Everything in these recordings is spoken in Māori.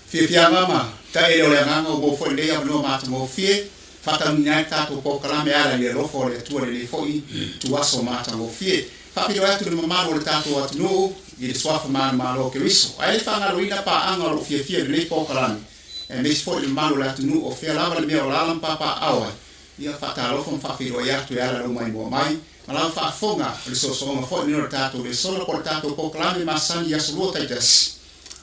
fia mama ta e ole nganga go fo le ya no mata mo fie fata minata to po kala me ala le rofo le tu le fo I tu aso mata mo fie fa pilo ya tu mama o tato at no I swafa man malo ke riso ai fa nga roina pa anga ro fie le po kala e me fo le malo la tu no o fia lava le me o la papa awa ia fata lo fo fa pilo ya tu ala lo mai mo mai Malau fa fonga le so ma fo ni tato le solo portato po kala me masani ya so ta jas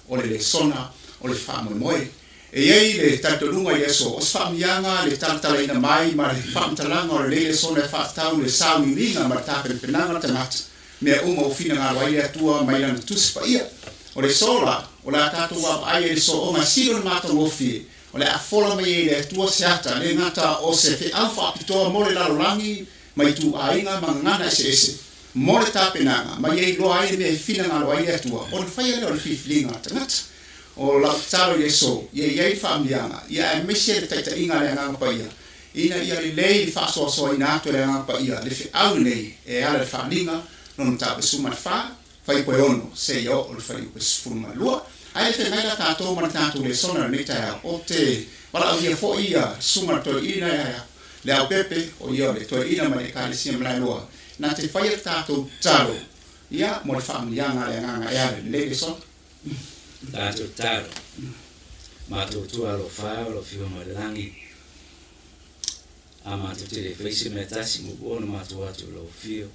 ole le sona ole fa mo e ei le tanto lunga yeso o fa mianga le tanta ina mai ma le fa talanga le sona fa tau le sa mi linga ma ta pe penanga tanat me uma ufina nga wai tua mai lan tu spa ia o le sola o la tato wa ai le so o ma silo ma to ofi o le afola mai le tua seata le ngata o se fe alfa pito mo le la rangi mai tu ainga mangana ese mo le ta penanga mai ei lo ai me fina nga wai tua o le fai le fiflinga tanat o la talo yeso ye fambianga ya mesie le taita inga le nga pa ia ina ia le fa so ina to le nga pa ia le fi au nei e ala famlinga non ta suma fa fai po ono se io o fai po sfuma lua ai te mai la tato ma tato le sona ne ta o te wala ia fo ia suma to ina ya le au pepe o ia le to ina ma le kale sim la lua na te fai tato talo ia mo famlianga le nga ya le so Tato taro. Mato tua lo fa lo fio malangi. Amato te le feisi metasi mo bono mato atu lo fio.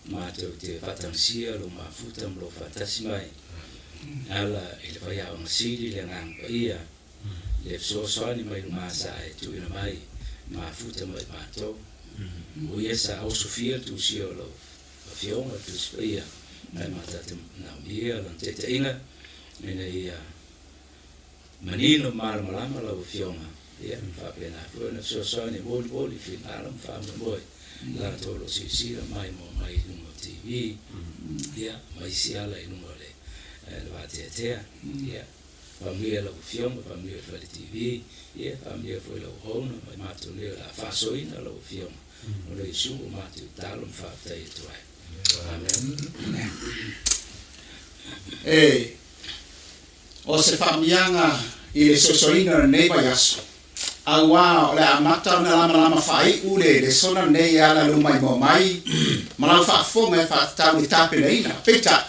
Mato te fatansia lo mafuta lo fatasi mai. Ala il vai a un sili le ngang ia. Le so ni mai masa e tu ina mai mafuta mai mato. O yesa au sofia tu sio lo fio ma tu spia. Ai mata te na mia lan te inga. Ina ia manino malama la fionga ia fa pena fuena so ni boli finalam fa moi la tolo si mai mo mai no TV ia mai si ala no le va te ia famiglia la fionga famiglia fa TV ia famiglia foi la hono mai mato le la fa so ina la fionga no le su mato talum fa te tuai amen o se famianga I le sosoina nei payaso awa le amata na lama fai ule le sona nei ala lumai mo mai mala fa fonga fa tau tape nei na peta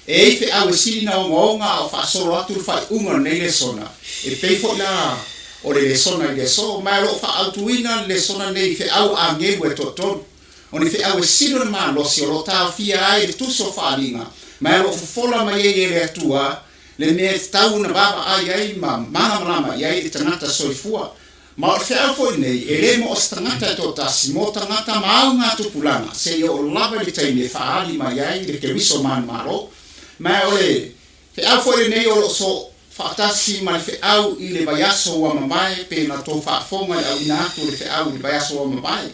e fe awe sina o nga o fa solo atu fai unga nei le sona e pe fo la o le sona le so ma lo fa altuina le sona nei fe au ange we toton o ni fe awe sino ma lo si lo ta fia ai tu so fa linga ma lo fola mai le tua le me tau na baba ai ma mama ai tanata soifua ma o fea foi nei e le mo stangata to tasi mo tangata maunga tu pulanga se yo lava le taime faali mai ai le ke wiso man maro ma ole fea foi nei o so fatasi ma fe au I le bayaso wa mamae pe na to fa fonga au ina tu le fe au le bayaso wa mamae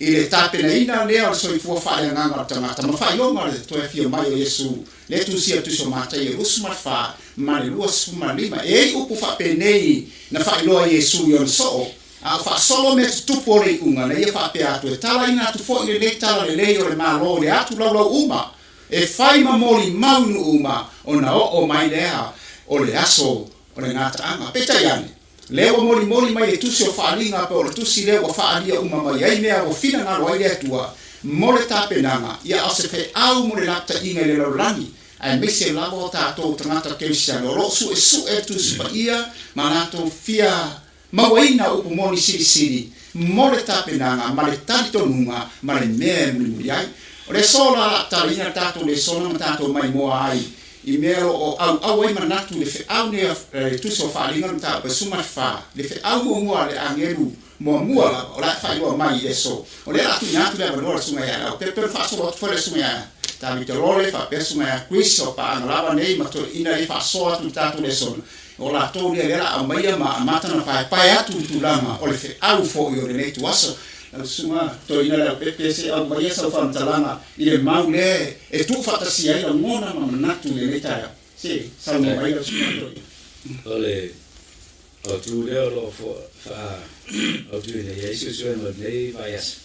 I le tape na ina le o soifua fa le nganga tangata ma fa yo ma le to e fia mai o Yesu le tu sia tu so mata e rusma fa ma le lua suma lima e upu fa penei na fa loa Yesu yon so a fa solo me tu pole unga na ia fa pe atu e tala ina tu fo ile le tala le leo le malo le atu lo uma e fai ma moli maunu uma ona o mai lea o le aso o le ngata anga peta yani leo moli mai le tu so fa linga pe o tu si leo fa alia uma mai ai mea o fina na roi le tua mole tape nanga ia ase fe au mo le lapta inga le lorani ai mese lavo tato tangata kesia lo su e tu spa ia manato fia mawaina upu moni siri mole tapenanga male tanto nunga male memu ai o le sola tarina tato le sola tato mai mo ai I mero o au ai manatu le fe au ne tu so fa linga ta pe suma fa le fe au mo le angelu mo o la fa yo mai eso o le atu nyatu le no suma ya pe fa so fo suma ya ta mi te role fa persona ya quiso pa lava nei ma to ina I fa so atu tato le son o la to le la a mai ma mata na pa atu tu lama o le fe au fo yo le tu aso suma to ina la pepe se a mai sa fa talanga I le maule e tu fa ta sia ina mona ma natu le ta si sa mo mai suma to ole o tu le lo fo fa o tu le yesu so no nei vayas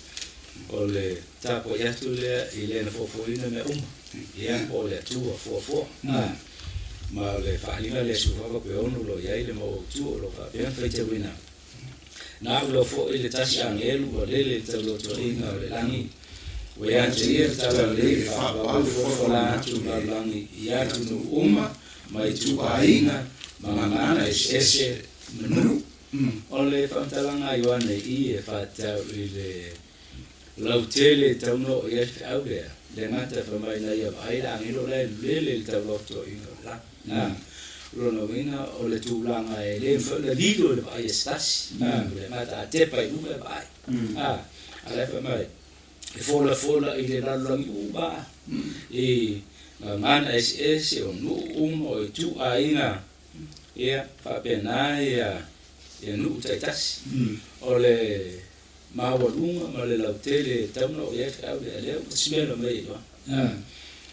ole tapo ya tu le ile na fofo ina me ia ole tu fofo ma le whaalinga le suwaka pe onu lo iai le mo tu o lo whapea whaite wina. Nā lo fo i le tasi angelu o lele te loto inga o le langi. We ante ia tala le whapau fofola atu ma langi i atu no uma mai tu a inga ma ngana ese manu. O le whamtalanga i wane i e whatau i le lautele tauno o iai whiau lea. Le ngata whamai na ia vaira angelo le lele te loto inga la. Lona wina o le tūlanga e le mwhana lido le vai estasi. Le mata a tepa i ume vai. A le whamai. E fola i le ralurangi uba. E mana ese o nu umo e tu a inga. Ia whapena ia nu taitasi. O le mawalunga ma le lautele tauna o ia au le leo simelo mei wa.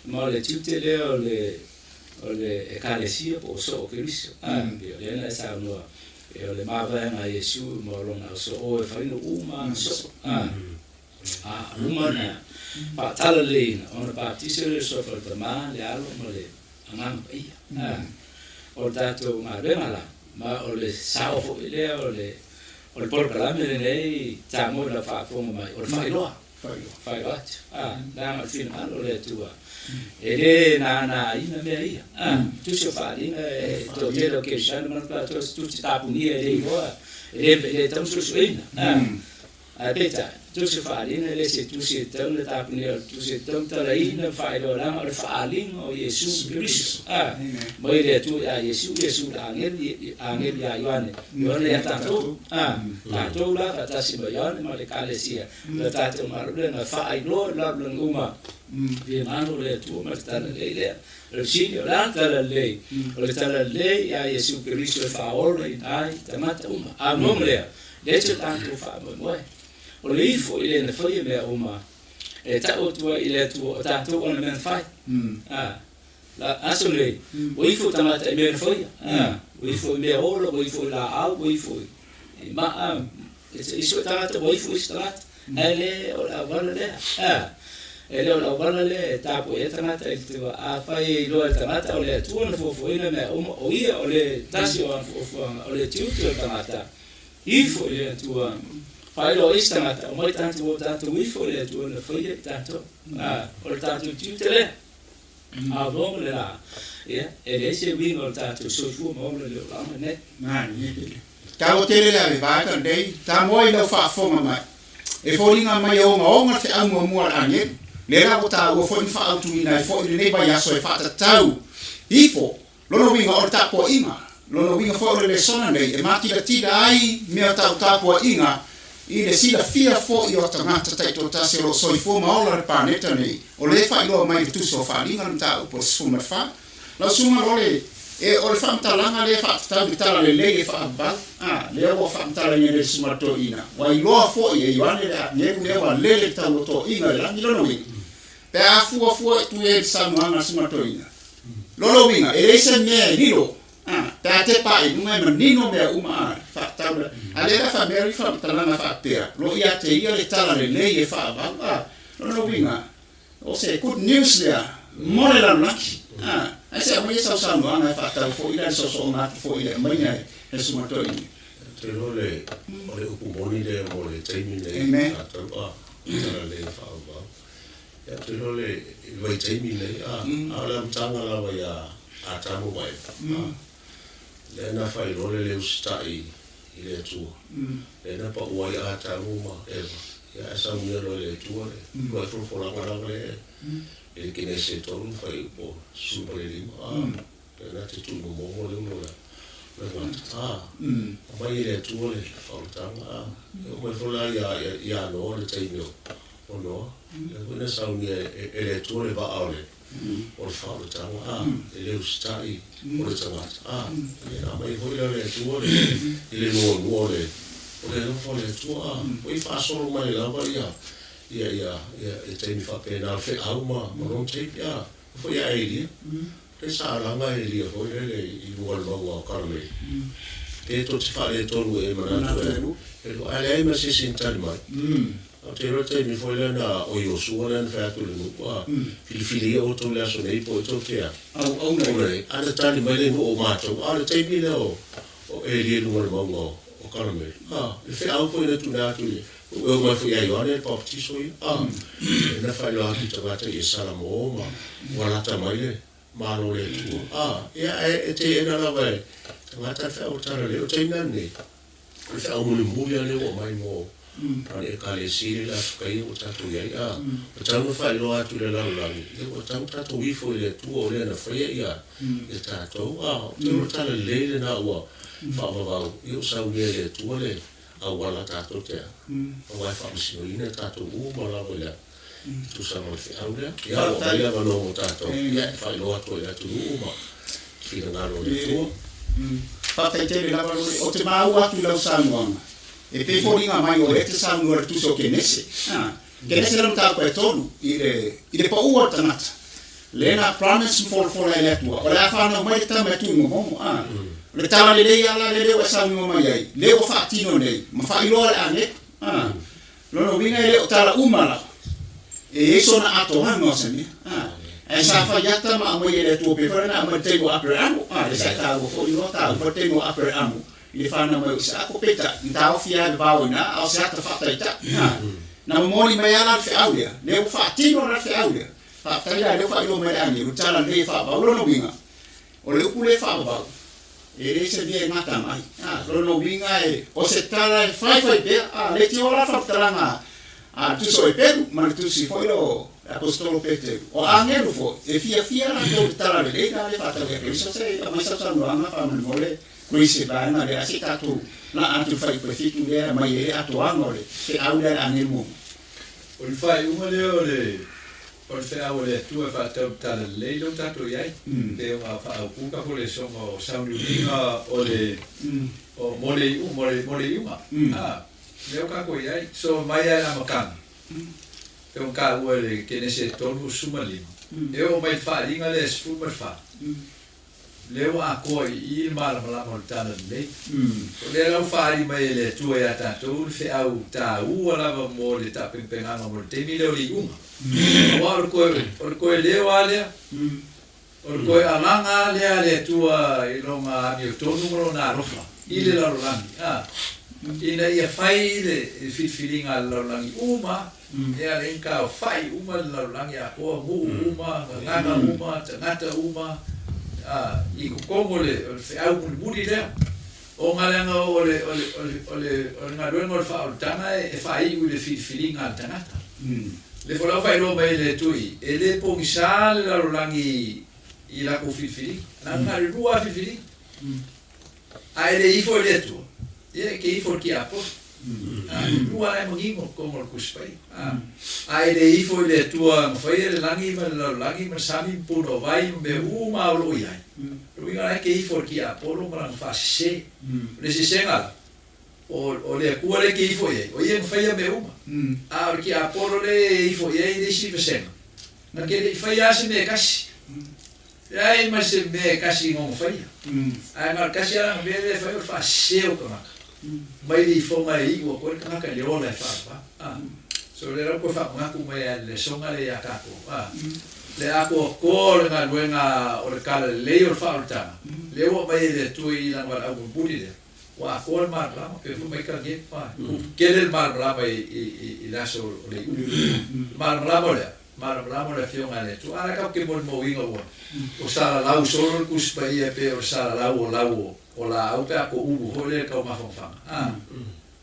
Ma le tiutele o le ekalesia po so Kristo. Le na sa no e o le mavanga Yesu mo lona so o e faino uma so. Uma na pa talalina ona baptise le so fa tama le alo mo le anang ia. O tato ma remala ma o le sao fo ile o le por kalame le nei tamo la fa fo mai o fa ilo na ma fin alo le tua e le na ina me ia tu se fa ina to te lo che shan ma pa to tu sta puni e le tam su ina a beta tu se fa ina le se tu se tam le ta puni tu se tam ta la ina fa ilo la ma fa ling o Yesu Cristo mo ile tu ya Yesu angel ya Yohane ya tanto tanto la ta si bayan ma le kalesia la tanto ma le na fa ilo la nguma vi mano le tu ma sta le signio la le ya Yesu Cristo fa ora in ai tamata uma a nomle le tanto fa mo o le ifo ile na foi me uma e ta o tua ile tu o tanto ona men fai la asole o ifo tamata e me foi o ifo me olo o ifo la au o ifo ma isso tamata o ifo strat ele o la vala le ele o la vala le ta po e tamata e tu a fai lo tamata o le tu na fo ina me o ia o le tasi o le tu tamata ifo ile tu fai lo istamata o mai tanto ifo le tu na foi tanto o tanto tutele lo le la e se wingo tanto so fu mo le la ne ka o tele la va ka dei ta moi lo fa fo ma e fo linga mai o nga te au mo ange le la o ta o fo fa au tu ina fo le ba ya so fa ta tau ifo lo winga o ta po inga lo winga fo le sona nei e mati la tida ai me ta po inga i le sila fia fo i o tangata tai to tase lo soi fo maola le planeta nei o le fa ilo mai tu so fa linga nta o por suma fa la suma lo le e o le fa mtalanga le fa ta vitala le fa ba le o fa mtala ni le suma to ina wa ilo fo i yoane le wa le ta to ina la ni lo wi pe a fu tu e sa no suma to ina lo winga e le se me lilo ta te pa i nunga manino me uma fa tabla ale la fa meri fa talanga fa pera lo ia te ia le tala le e fa ba lo winga o se good news there more la lucky ai se mo isa sa no ana fa ta fo ila so na fo ila mai e su ma to ni te lo le o le ku boni le mo le taimi le ta le fa ba ya te lo le vai taimi le ala mtanga la va ya ata mo vai le na fai role le ustai ile tu le na pa uai ata uma ya sa mu le tu le ko fo la ngara le e che ne se torno fai po super le le na te tu mo le mo la ma ile tu le fa tanga o fo la ya no le tai no o no le sa un le tu le va a le o fa o tanga le ustai o le tanga na mai foi le tu le no le o le no fo le tu o fa solo mai la va ia e te mi fa pena fe alma ma non te ya foi a ele e sa la mai ele foi le i vuol lo carle e to ti fa le to e ma na e lo ale ma si sinta mai te rote mi foi na o yo suara na fa tu le no fili o to le so nei po to te Au nei. ana tali mai le o mato ana te mi le o e le no mo o karame le fe au foi na tu na tu o ma foi ai ona po ti so na fa lo ati to gata e sala mo ma wala ta mai le ma lo le tu e te na la vai ngata fa o tara le o te na ne le fe au mo le o mai mo e kale siri la kai o tatu ia o tau fa ilo atu le lalangi o tau tatu wifo le tu o le na fria ia e tatu o tala leile na ua fa va eu sa ue le tu le a wala tatu te o vai fa misino ina tatu u ma la wala tu sa mo fi au le ia o ia va no tatu ia fa ilo atu le tu u ma fi na lo le tu Fa te la o te mau atu lau sanuanga. E pe fōringa mai o e te saunua le tuso ke nese. Ke nese lam tāko e tonu i le pa ua tangata. Le na promise mfolfola le atua. O le a whanau mai tama e tungo momo. Le tala le lei ala le leo e saunua mai ai. Leo whaatino nei. Ma whailoa le ane. Lono winga e leo tala umala. E sona ato hanga o sani. E sa whaiata ma amai e le atua pe whare na amai teigo apere amu. Le sa tāgo fōringa tāgo whare teigo apere amu. I whanau mai usa ako peta, i tau fia le bau ina, au se ata whataita. Na mamoni mai ala le whiaulea, leo whaatino na le whiaulea. Whaataila leo whailo mai ani, rutala le whaabau, lono winga. O le upu le whaabau. E re se via e ngata mai. Lono winga e, o se tala e whaiwhai pea, le ti ora whaptalanga. Tuso e peru, ma le tusi whailo apostolo Peteru. O angelu fo, e fia na tau tala le leina le whaatale. E so se, a mai sa sanuanga whamani mole, Kuisi bana le asi tatu na atu fai prefitu le mai e atu angole te aula anemu o le fai uma le o le fe au le tu fa tala le lo tatu yai te o fa au puka ko le songa o saunuinga o le o mole uma le o ka ko yai so mai ala makan te o ka o le ke nese tonu sumalima e o mai fa ringa le sfuma fa leo a ko I mala mo tana le le la fari mai le tu ya ta tu fe au ta u ala mo le ta penga mo te mi le li uma o ko leo ale o ko alanga le tu I longa mi to numero na rofa I le la rolangi ina ia fai le filinga la rolangi uma e ale inka fai uma la rolangi a ko mu uma ngana uma ngata uma I kongo le au muri le o ngalanga o le ngaruenga o whaotanga e whai u le filinga tangata le whalau whai roa mai le tui e le pongisa le larolangi I lako filinga na ngari rua filinga a e le ifo le tu e ke ifo ki apo rua e mongingo kongo le kuspai a e le ifo le tua mwhai le langi ma le larolangi ma sami puno vai me uma o lo iai Ruinga ke ifo ki a polo ma fa se le se senga o le ku le ke ifo ye o ye fa me uma a ki a polo le ifo ye le si senga na ke le fa ya se me kasi ai ma se me kasi ngom fa ai ma kasi ara me le fa se o kama mai le ifo mai o ko ka ka le ola fa so le ro ko fa ma ku mai le songa le ya ka ko le ako ko le ngaluenga o le kala le o faulta le o mai le tui la wala o budi le wa ko mar la ke fu mai ka ge pa ke le mar la I la so le mar la mo le fiona le tu ara ka ke mo winga o sala la o solo ku spai e pe o sala la o la au ka ko u ho le ka ma fa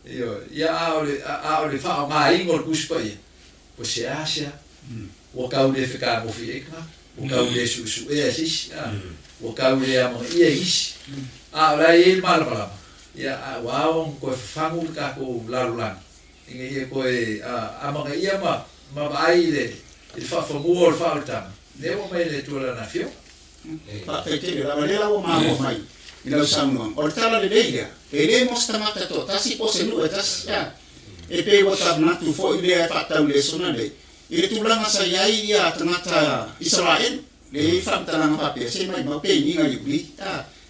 io ya o le fa ma ingo ku spai o se asia o kau le fika mo fi ekna o kau le su e asis o kau le amo e is la e mal para ya wa on ko fangu ka ko larulan inge ko e ama ga ia ma vai le il fa famu o falta devo mai le tu la nafio pa te la manera o ma o mai ila samno o tala le leia e le mostra mata to tasi pose lu etas ya e pe o tabna tu fo ile fa ta le sona le I tulanga sa yai ia tangata Israel le whamtalanga pape se mai mau pe inga iuli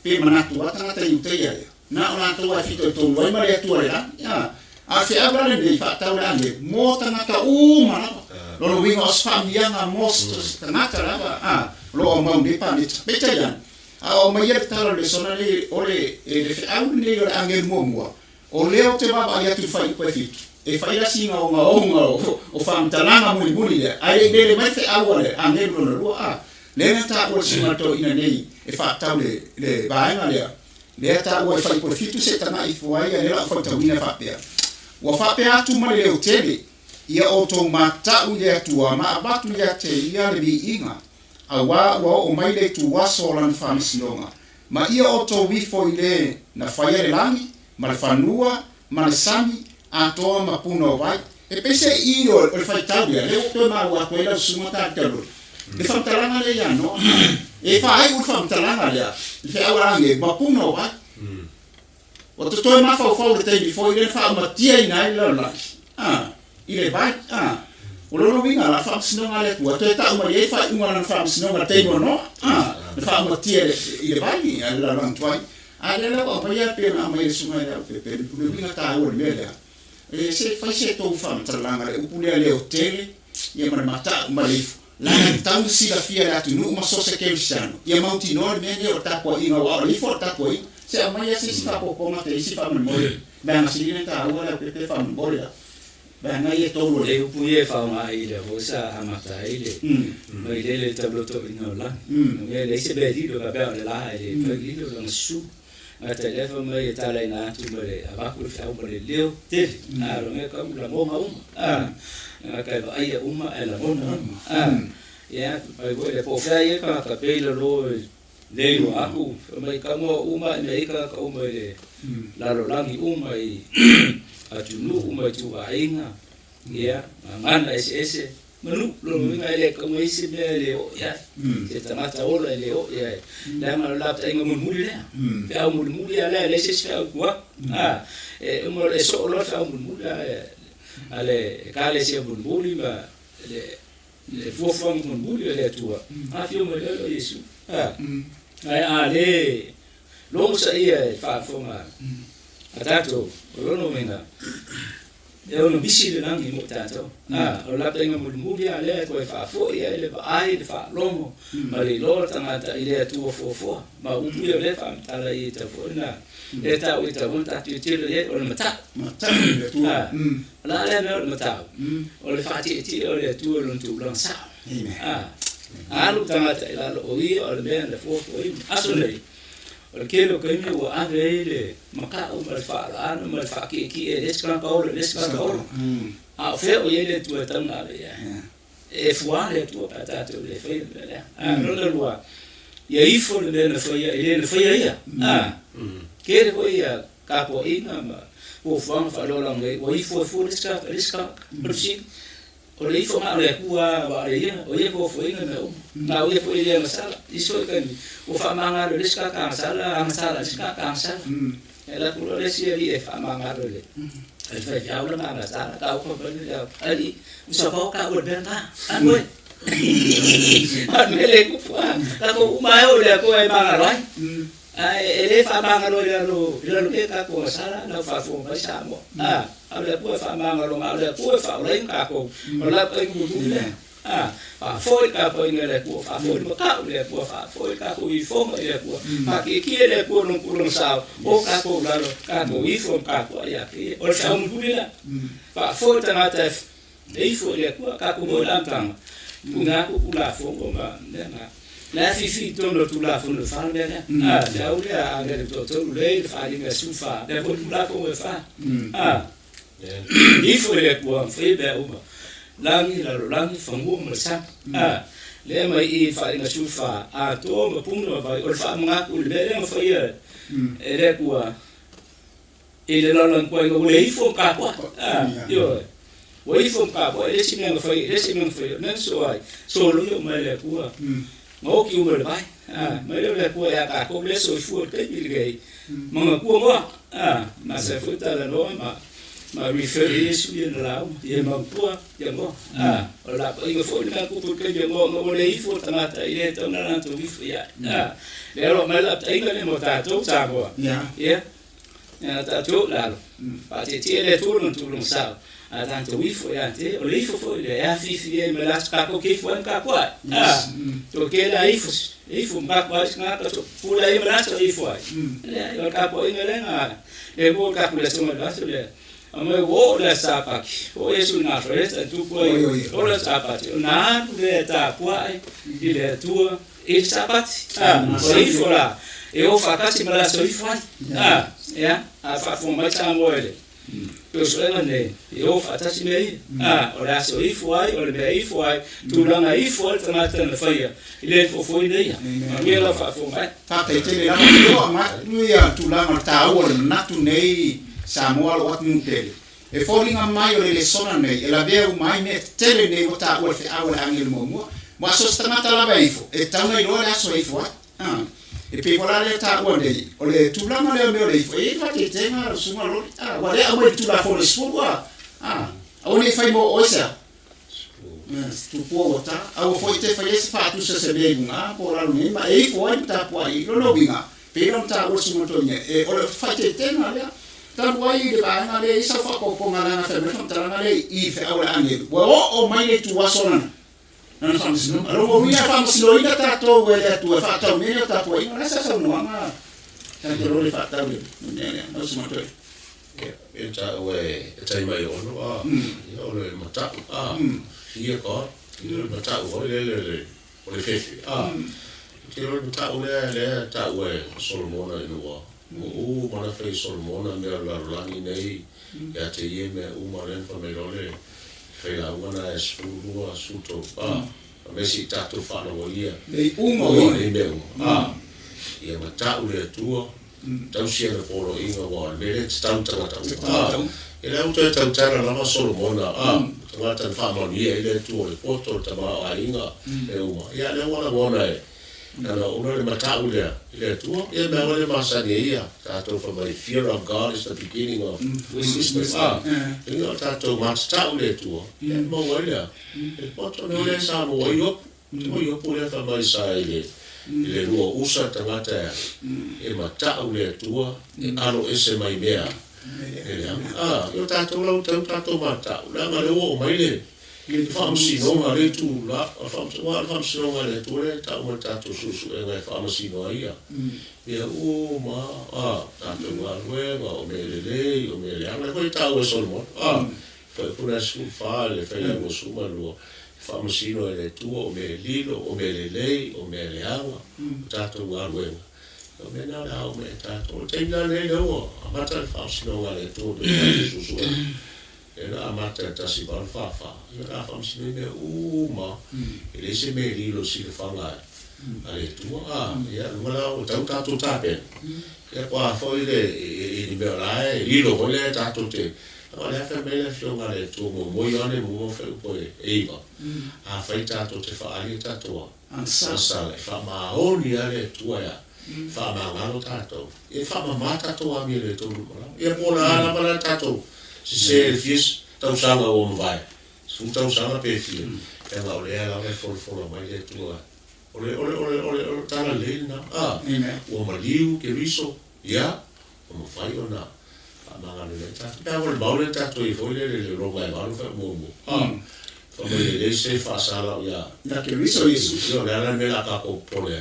pe manatua tangata iutea na ona tua fito tonu ai mare atua la a fe abra le fa tau le ane mo tangata uma lo winga os famianga most tangata lava lo mau de pa ni peta yan o mai e talo le sona le ole le fe au le le ane mo o leo te baba ya tu fai ko fitu e fai la singa o fam talanga muli le ai le mai fe au le ane lo le na ta o singa to ina nei e fa tau le bainga le ta o fai ko fitu se tana i fuai le la fa tau ina fa pe wa fa pe atu ma le hoteli ia o to mata u le tu ma abatu ya te ia le bi inga a wa o mai le tu wa so lan fa misnonga ma ia o to wi fo ile na fa le langi ma le fanua ma le sami a to ma puno vai e pese io o fa tau le to ma wa ko le suma ta talo le fa talanga le ya no e fa ai u fa talanga le fe awara nge ma puno vai o to to ma fa le te before ile fa ma tia ina ile la ile vai o lo vinga la fa sinonga le tu to ta ma ye fa uma na fa sinonga te no le fa ma tia ile vai la la twai ale la o pa ya pe na ma ile suma le pe le vinga ta o le le e se fa se to fa talanga le u le hotel ye ma mata ma le la tau si la fia la tu no ma so se ke visano ye mauti no me ne o ta ko ina wa li fo ta ko se ma ya si fa ko ma te si fa mo ba na si ne ta o la pe fa mo ya ba na ye to lo le upu ye fa ma ile o sa amata ile no ile le tablo to ina la me le se be di do ba ba la ile pe di do la su a telefon me ta la na tu me a ba ku fa mo le leo te a lo me ka la mo ma ka ba ai uma la mo ya ai voi le po fa ye ka pe lo le lo aku mai ka mo uma nei ka uma le la lo langi uma I atu nu uma tu ainga ya ngana ese manu lo minga le ka mai se me le o ya se tamata ola le o ya la ma la ta inga mun muli le fa mun muli ala le se fa kwa e mo le so lo fa mun muli ale ka le se mun muli ba le fofo mun muli le tua fio mo le yesu ai ale lo mo sa ia fa fonga atato lo no menga e ono bisi le nangi mo tato o la tenga mo muli ale ko fa fo ia le ai le fa lomo ma le lo tangata ile tu fo ma u le fa tala I ta fo na e ta o ta mo ta ti le o le mata le tu la le me o mata o le fa ti o le tu lo tu lo sa alu tangata ila lo o le ben le fo aso le o ke lo ke mi o ave le maka o mal fa ano mal fa ki e deskan ka o a fe o ye le tu tan na le ya e fua le tu patata le fe le no le lua ye ifo le na fe ya le fe ya ke le ko ya ka po ina ma o fa lo la nge o ifo riska prisi o le ifo ma le kua ba le o ye ko fo ina na o ye fo ye masala iso kan o fa manga le riska ka sala riska ka sala ela kulo le si e fa manga le e fa ya o manga sala ka ko ba le ali usa ko ka o ben ta anwe le ku fa ka ko ma o le ko e manga lo ele fa manga lo ke ka ko sala na fa fo ba sa mo ale po fa manga lo ale po fa o le ka ko la pa ku tu le fa fo ka po ina le po fa fo mo ka le po fa fo ka ko I fo mo le po pa ki le po no ku sa o ka ko la ka ko I fo ka ko ya ki o sa mo ku le fa fo ta na ta e fo le ko ka ko mo la tang nga ko ku la fo ko ma la fifi tono tu la fo no fa le la o le a le to le fa li nga su fa le ko tu la ko me fa I fo le ko fe be o langi fa mo mo sa le mai I fa nga su fa a to mo pung no va o fa mga ku le le mo fa ye e le ko e le lo ko le I fo ka ko yo o I fo ka ko le si nga fa na so ai so lo yo mai le ko mo ki mo le bai mai le ko ya ka ko le so fu ke I le mo ko mo ma se fu ta la no ma refer Yesu ye la ye ma po ye mo o la ko I fo le ko ke ye mo le I fo ta mata ile to na to vi fo ya le ro ma la ta ile mo ta to sa mo ya ya ta tu la pa te le tu sa a tanto wifo ya te o lifo fo le ya fifi e me las ka ko ke fo ka kwa to ke la ifo ba kwa nga ka to pula e me las ifo ai le yo ka po ingele nga e bo ka kula so me las le ame wo le sapaki o yesu na resta tu ko o le sapati na le ta kwa ile tu e sapati o ifo la e o fakati me las ifo ai ya a fa fo ma ta mo ele Pero solamente eu fatasi mei ora so ifuai ora be ifuai tu langa ifuai tamata na faia ile foi dei me la fa fo mai ta te te la no ma nu ya tu langa ta o na tu nei Samuel wat mutele e folinga mai o le sona nei e la veu mai me tele nei o ta o fe aula angel mo ma so stamata la beifo e ta nei lo la so ifuai e pe vola le ta o dei o le tu langa le me o le ifuai e fa te te ma suma lo wa le o tu la fo le spua o ne fai mo oisa tu po ta au foi te fai esse fato se be nga po la ni ma e foi ta po ai lo binga pe non ta o suma to e o le fai te te na le ta wai de ba na le isa fa ko nga na fe me ta na le I fe au la angel o mai le tu wasona na fa sino alo mo ia fa sino ina ta to we le tu fa ta me ta po ina sa sa no ma ta te lo le fa ta le ne no suma to e ta we ta mai ono o le mata ia ko le mata o le fefe te lo mata o le ta we solomona no o mana fe solomona me la lani nei ya te ye me o mana fa me le fe la una es un asunto me si tato fa no ia e umo ne me ia mata o le tuo tau sia le poro inga wa me le tau e le auto e tau tara lama solomona tangata fa mo ia ile tuo le poto tama a inga e uma ia le wana e na una le mata o le tuo e me wale masani ia tato for my fear of God is the beginning of wisdom inga tato mata o le tuo e mo wale e poto no le sa mo yo pule fa mai sa ile le rua usa tangata e mata o le tua e alo ese mai mea yo tato lau tato mata la ma le o mai le famsi no ma le tu la famsi no ma le tu le tato susu e ngai famsi no ia ia o ma tato ma o me le ana ko tato solmo foi por isso fa le fa le suma lo famsi no le tu o me lilo o me le o me le agua tato ma o me na o me tato te na le lo amata famsi no le tu de susu era amata tasi bal fafa era famsi ne uma ele se me lilo si le fanga ale tu ia wala o tato tape e qua foi le me la lilo o le tato te Olha a família fiona le tu mo ione mo fe po eva a fai tato te fa ali tato sa le fa ma oni ale tu ya fa ma ngalo tato e fa ma mata to a mi le tu e pona ala para tato se fies tau sanga o vai su tau sanga pe fi e la ole ala le for mai le tu ole tala le na o maliu ke riso ya o mo fai ona manga le ta ta vol baule ta to I foi le roga e balu fa mo fa mo le se fa sala ya da ke riso Yesu yo le ala me la ka ko pole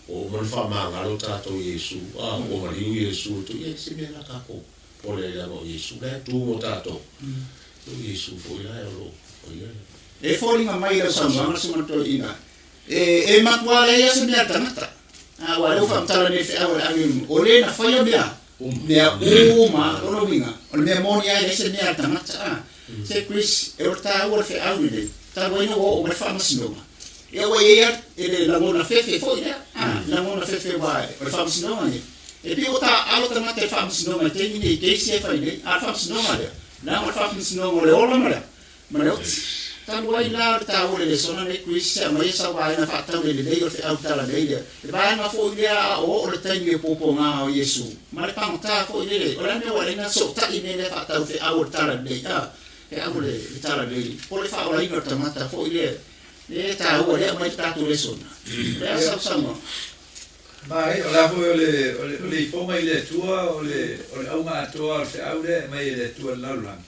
o mo fa manga lo ta to Yesu o mo ri Yesu to ye se me la ka ko pole ya no Yesu le tu mo ta to Yesu foi la lo e folinga mai la sama suma to ina e matwale ya se me tangata wale fa mtala ne fe awal angin ole na fa ya bia mea uma ono binga o mea moni ai se mea tamata se Chris e o ta o fe aude ta bueno o fa masino e o ia e la mona fefe foi la mona fefe vai o fa masino ni e pi o ta alo tamata fa masino ma te ni ke se fa ni a fa masino ma la o fa masino le o la ma le ta wai la ta o le sona ne Chris ma isa vai na fa ta le o fe au ta la le vai na fo ia o le tangi popo nga o Yesu ma le pangta fo ile o la me wale na so ta ine le fa ta fe au ta la le e au le ta la le po le fa o la ino tamata fo ile le ta o le mai ta tu le sona le sa sa mo Mai ola foi ole fonga ile tua ole au ma tua se aude mai ile tua laulang.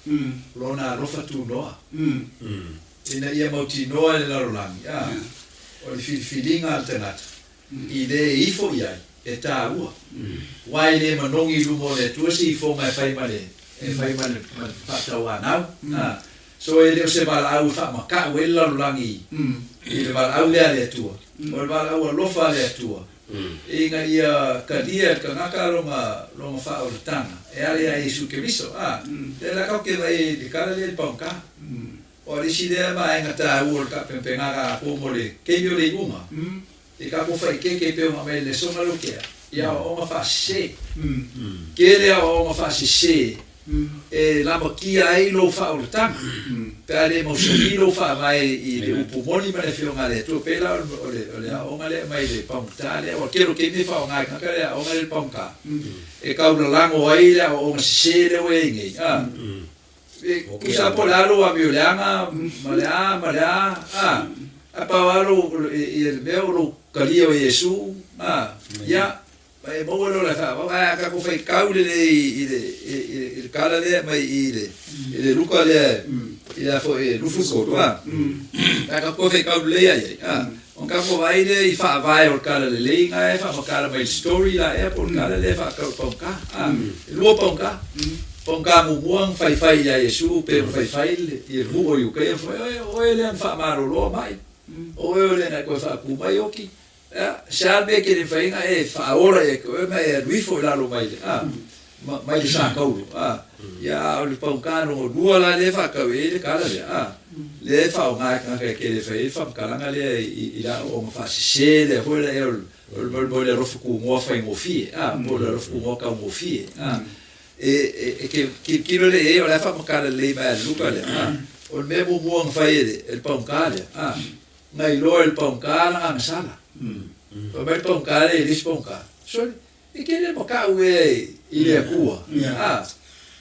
Lona rofa tu noa. Ina ia mauti noa le laulang. Ya. Ole filinga alternat. Ile ifo ia e ta ua. Wai le manongi lumo le tua si fonga e fai male. E fai male fa wa nau. So ele se bala au fa maka we laulangi. Ile bala au le tua. Ole bala au lofa le tua. Inga ia kadia kangaka longa fa o tanga e ale ai su ke viso le la ka ke vai de cara le panka o le si de ba inga ta u ka penga ko mo le ke yo le uma e ka ko fa ke pe ma le so ma lo ke ia o ma fa se ke le o ma fa se e la makia ai lo fa o tanga pe mo so lo fa vai i le pulmoni ma le fio ngale tu pe la ole o ngale mai le pauta le o quero que me fa ngai ka le o ngale pauka e ka una lango ai le o se le we ngi e kusa polaro a violanga malea a pavalo e el veo calio Jesús ya e mo lo la fa va ka ko fai kaule le il kala le mai ile luka le ila fo lufu ko va ka ko fai kaule ai on ka ko vai le i fa vai o kala le inga e fa kala mai story la e por kala le fa ka ponka lu ponka mu buang fai ya Yesu pe fai il ruo yu ke o ele fa maro lo mai o ele na ko fa ku mai oki Salve che ne fainga e fa ora e mai rifo la lo mai mai sa kaulu ya o paukano dua la le fa ka le kala le fa nga ke le fa kala le ila o fa se le ho le o le rofu ku mo fa mo fi mo le rofu mo ka mo fi e che le o la fa kala le ba lu kala o me mo mo fa il paukale ngai lo il paukala ang sala o bel ponka e lis ponka so e che le moka we ile kua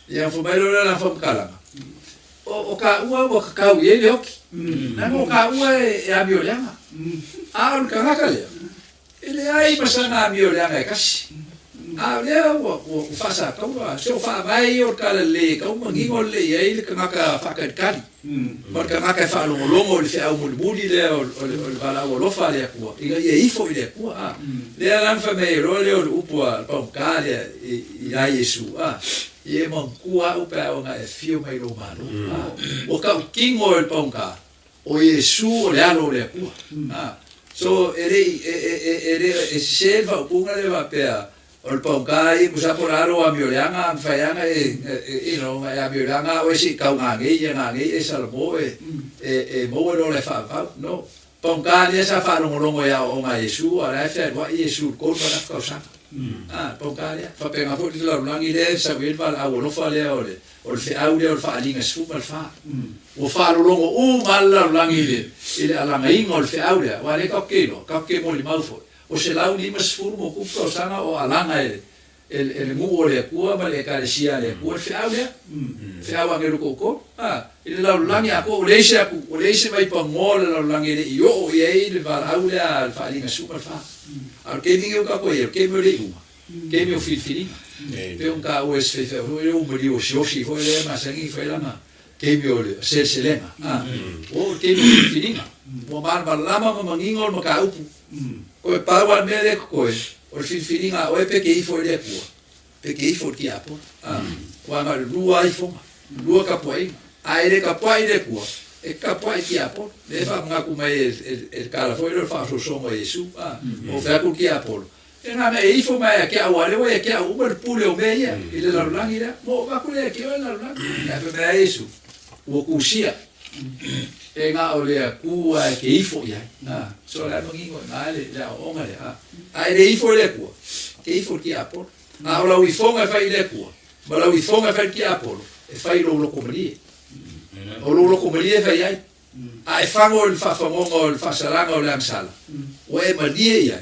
ya fo belo la fo kala o ka ua o ka u ele ok na mo ka ua e a violanga o ka ngakale ele ai pasana violanga kasi le o fasa ka ua so fa vai o kala le ka uma ngingo le ele ka ngaka fa ka kali porque ngaka fa longo le fa mo budi le o bala o lo fa le kua e ifo ile kua le lan fa me ro le o upua pa kale i ai Yesu e mo kua upa o nga e fio mai lo malo o ka kingo el ponka o Yesu le alo le kua so ele selva kunga le va pe o ponkai pusa por aro a miolanga faianga no a miolanga o si kaungangi e salmo e mo lo le fa no ponkai esa fa longo ya o nga Yesu ala fa wa Yesu ko na causa ponkai fa pe nga fo la langi le sa vil va a no fa le o le audio o fa linga su mal fa o fa longo o mal la langi le ile ala ngai ngol fe audio wa le ka ke mo li mal fo o se lau ni mas furmo kupka sanga o alanga el muo le kua ma le karesia le kua fe au ngero koko ile lau langi ako o leise mai pa ngol lau langi le yo ye le va au le al fa linga super fa al ke ningo ka ko ye ke mo le uma ke mi o fili pe un ka o es fe o mo li o shoshi ho le ma sangi fe lama ke mi o le se lema o ke mi fili mo mar lama ma mangingol ma ka upu o pawa mele ko o filinga o pe ke ifo le ko pe ke ifo ki apo wa ma lua ifo lua ka poi aire ka poi le ko e ka poi ki apo le fa nga ku mai el kala foi le fa so mo Yesu o fa ku ki apo e na me ifo mai ke awale o ke a uber pule o meia ile la langira mo va ku le ke o la langira pe me Yesu o kusia e nga o le kua ke ifo ia so la ngingo na le la onga le ai le ifo le kua ke ifo ki apo o la uifonga fai le kua ma la uifonga fai ki apo e fai lo komali o lo komali e fai ai fango il fa fango il fa salanga o la sala o e malie ia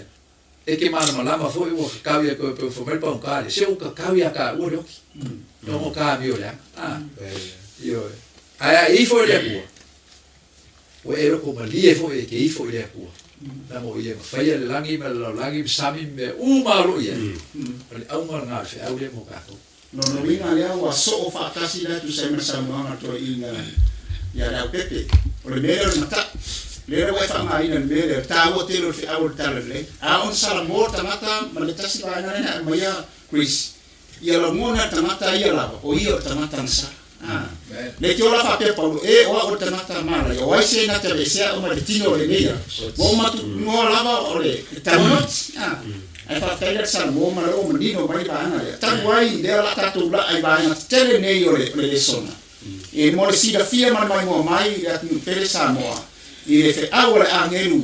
e ke mana malama foi o kawia ko pe fo mel pa un kale se o kawia ka o roki no mo ka bio la io ai ifo le kua o ero ko malie fo e ke ifo le kua na mo ia faia le langi ma le langi sami me umaro ia le au mar nga fe au le mo ka ko no winga lea wa so o whaatasi la tu sai masa moanga to inga ia lau pepe o le mele o le mata le wa whanga ina le mele ta o te lo fi au tala le a on sala mo tamata ma le tasi ba ina na maia Chris ia lo mona tamata ia la o ia tamata nsa le ke ola fa pe paulo o tamata mala o ai se na te se o ma le tino le mea mo ma tu mo lava o le tamot ai fa tele sa mo ma lo mo dino mai ba na ta wai de la ta tu la ai ba na tele nei o le sona e mo le sida fia ma mai mo mai ya tu pele sa mo i le fe awole angelu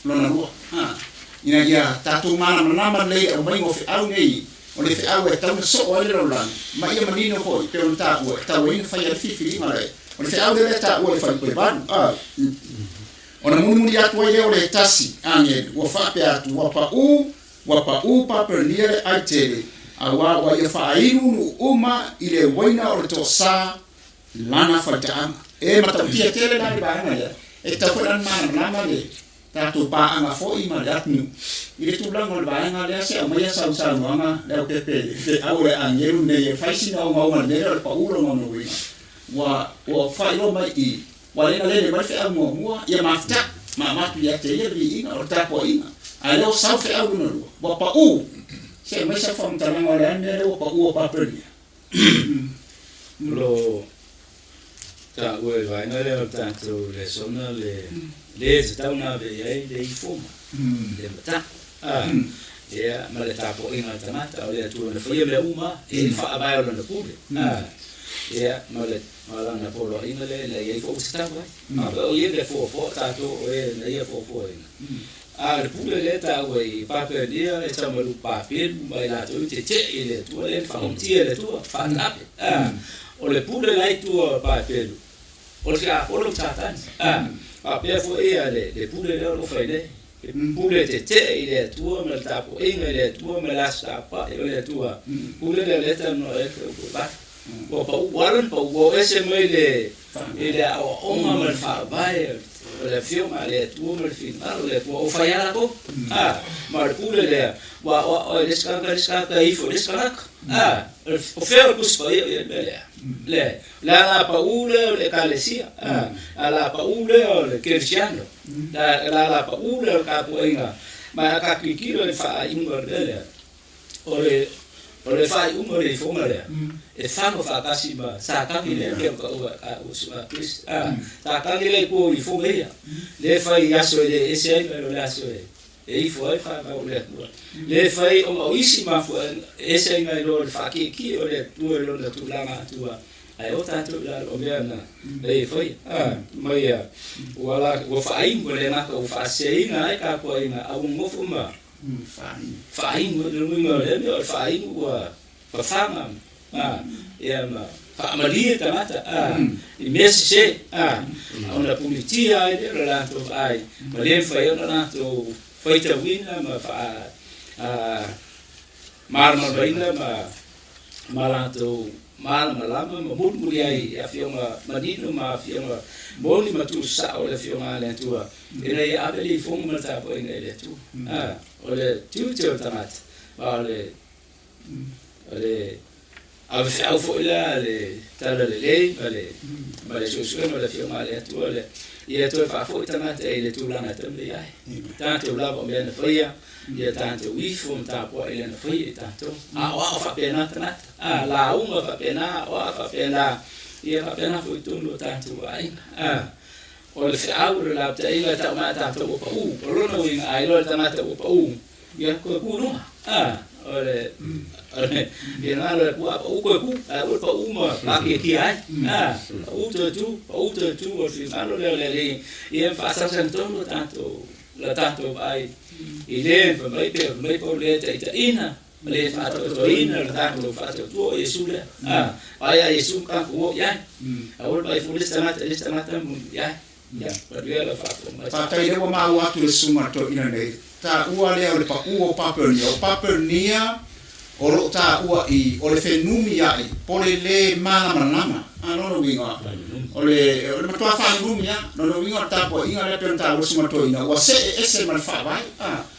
lo na lo ina ya ta tu mana na ma le o mai mo fe au nei o le fe au e tau so o le rolan ma ia manino foi pe on ta o ta o in fa ia fifi ma le o le fe au le ta o fa pe ban ona munu ya tu ile o le tasi ane o fa pe atu wa pa u pa per niere ai tele a wa ia fa inu uma ile waina o to sa lana fa ta e mata pia tele na ba na ya e ta fo dan mana na le ta tu pa anga fo i ma dat nu ile tu blang ol ba anga le se ma ya sa ma le pepe fe aure angelu ne ye fa si no ma le pa u lo no wi wa fa lo mai i wa le ma fe amo mo ya ma ta ma tu ya te ye bi ina o ta po ina ale o sa fe au no wa pa u se ma sa fam ta ma le ne o pa per lo ta ue vai na le tanto le sona le tau na ve ai le informa le mata ia ma le tapo inga tamata o le tu le foi le uma e fa vai o le pule ia ma la na polo inga le ia fo sta vai ma o ia le fo tato e le ia fo le pule le ta ue pa pe dia e tama lu pa pe mai la tu te ile tu le fa un tie le tu fa na o le pule lai tu pa pe o le tatan pa pe fo le pule le o fa le pule te ile tu me ta po inga le tu me la sta pa ile tu pule le ta no e fo ba o pa waran pa o ese me le ile o ma me fa vai le fio ma le tu me fin ma le o fa ya la po ma le pule le wa le ska i fo le ska o feo kus pa le la pa ule le calesia la pa ule le cristiano la pa ule ka po inga ma ka kikilo le fa ingo le o le fa ingo le fo ma le e fa no fa kasi ma sa ka ni le ke ka o sa krist sa ka ni le ko i fo me le fa ya so le ese le aso e foi fa ma o le fai o isi ma fu ese ngai lo fa ki o le tu lo la tu la ma tu ai o tanto la o me na e foi mai wala o fa ai mo le na o fa sei ngai ka po ina a un mo fu ma fa ai mo le mo le fa ai mo fa fa ma ma fa ma li tamata i mesi se ona pulitia ai la to ai ma le fa yo na to faita wina ma fa marma baina ma lato marma lama ma murmuri ai a fiona madino ma fiona boni ma tu sa o le fiona le tua ina ia abeli fong ma ta po ina le tu o le tu tamat ole ave fa fo le tala le ma le so ma le fiona le tu le ia to fa fo tamat e le tu lana tambe ai tanto lava me na fria ia tanto wifo ta po ele na fria tanto wa fa pena tanat la uma fa pena wa fa pena ia fa pena fo tundo tanto ai o le aure la ta ila ta ma tanto o pa o no ing ai lo ta ma ta o pa ia ko ku no ole ia na le ku o ko ku o pa ma la ki ai o tu o fi malo le ia fa sa tanto tanto la tanto ai ile fa mai po le ta ina le fa to ina la tanto fa to Yesu le ai Yesu ka ko ya ol pai fu le stamata ya per la fa pa tai le ma wa tu le suma to ina nei ta ua le o le pa u o papernia o lo ta ua i o le fenumi ai pole le malama ano no winga o le matua fa numi no no winga tapo inga le penta o suma toina o se ese mal fa vai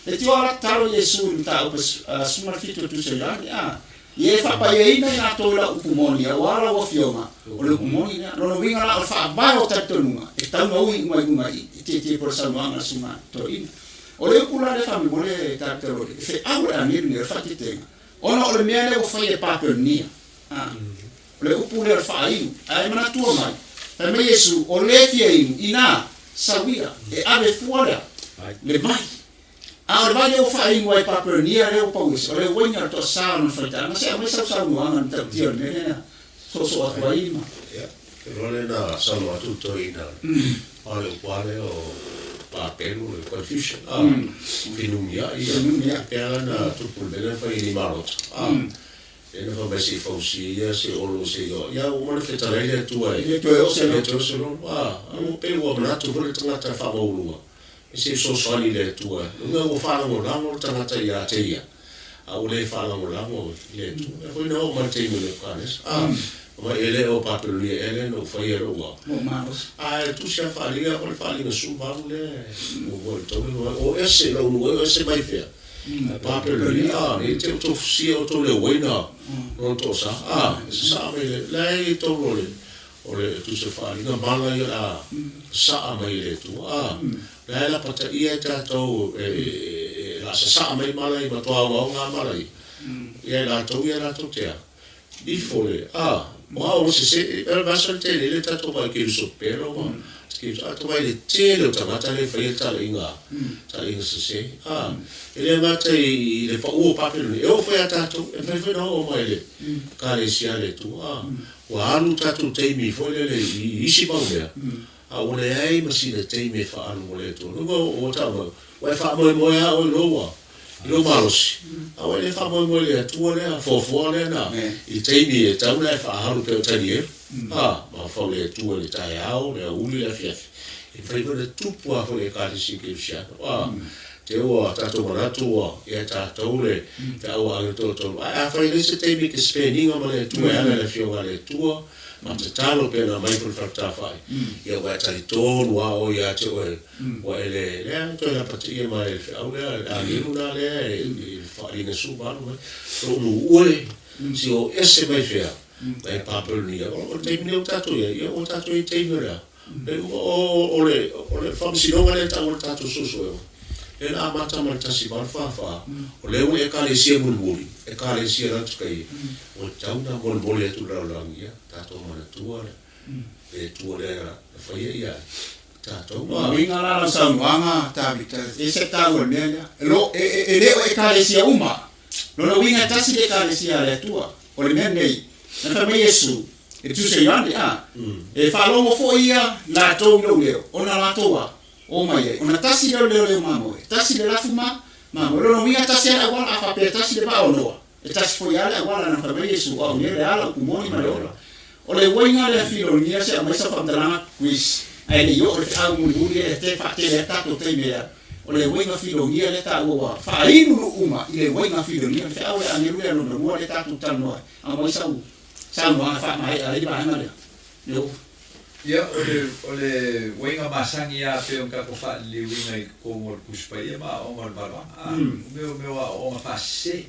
e ti ora talo Yesu ta o suma fito tu se ya ye fa pa ye ina na to la upumoni o ala o fioma o le upumoni no no winga la fa vai o tatonunga e tau no winga ti por sa manga suma toina o le kula le fami mo le tatero fe aura ni ni fa ti tenga ona o le mea le o fai e papernia o le upu le fai ai mana tua mai ta me Yesu o le fie ina sawia e ave fuara le mai a o vai o fai ngoi papernia le o paus o le wenga to sa no fai ta ma se me sa no an ta tio ne so vai ma Pero le na salo tutto ina ale quale o papelu e confusion finumia era na tutto bene fai ni marot e non va si fausi ya se olo se ya o mona fetare le tua e o se no o pelo o nato vole tanga fa bolu e se so soli le tua non o fa no la mo tanga ya te ya a o le fa no la mo le tua e poi no ma te le canes ma ele o papelu ele no fai ero wa tu se faria o faria su valule o esse no esse vai fer papelu e te to si o to le wena non to sa sa me lei to role o le tu se faria na mala ya sa mai le tu lei la pata ia ta to la sa mai mala i ma to wa nga mala i ia la to te di fole wow, se va soltare le tato vai che so pero che tato vai le tele tamata le fai talinga se ele mata le fa o papel eu fai tato e fai no mai le care sia le tu wa alu tato te mi foi le isi ba o le ai ma si le te mi fa alu le tu no o tava wa fa mo ya o loa lo malos a le fa mo le tu le fo le na I te mi e tau le fa haru pe tani ma fa le tu le tai au le uli le fiaf e fa le tu po a le ka si ke sia te o ta to mana tu e ta to le ta o a to a fa le se te mi ke spending o le tu e le fio le tu ma te talo pe na mai por fakta fai ia wa tali ton wa o ia te o wa ele le to la patia mai au le a ni una le fa ringa su ba no so no ue si o esse mai fea mai papel ni o te mi o tato ia o tato I te vera o le fam si no le ta o tato so so e la mata ma ta si ba fa o le o e ka le sia mulmuli e ka le sia rat kai o tau na mulmuli tu la langia tato ma tua e tua le fa ia tato ma winga la sa wanga tabita e se ta o nea lo e le o e ka le sia uma no winga ta si le ka le sia le tua o le menei na fa me Yesu e tu se yandi e fa lo mo fo ia la to lo leo ona la toa o mai ona tasi le mamo tasi le lafuma mamo lo winga tasi ala wala fa pe tasi le ba ono e tasi fo ia ala wala na fa me Yesu o ne le ala ku moni ma o le winga le filo ni se mai sa fa ndana quiz ai ni yo le fa mu e te fa te le tato te mea o le winga filo ni le ta wa fa inu uma ile winga filo ni fa o ani lu lo mo le tato tal no a mai sa no fa mai ai ba na le yo ia o le winga masangi a pe un kako fa le winga I ko mo puspa ia ma o mo ba meu o fa se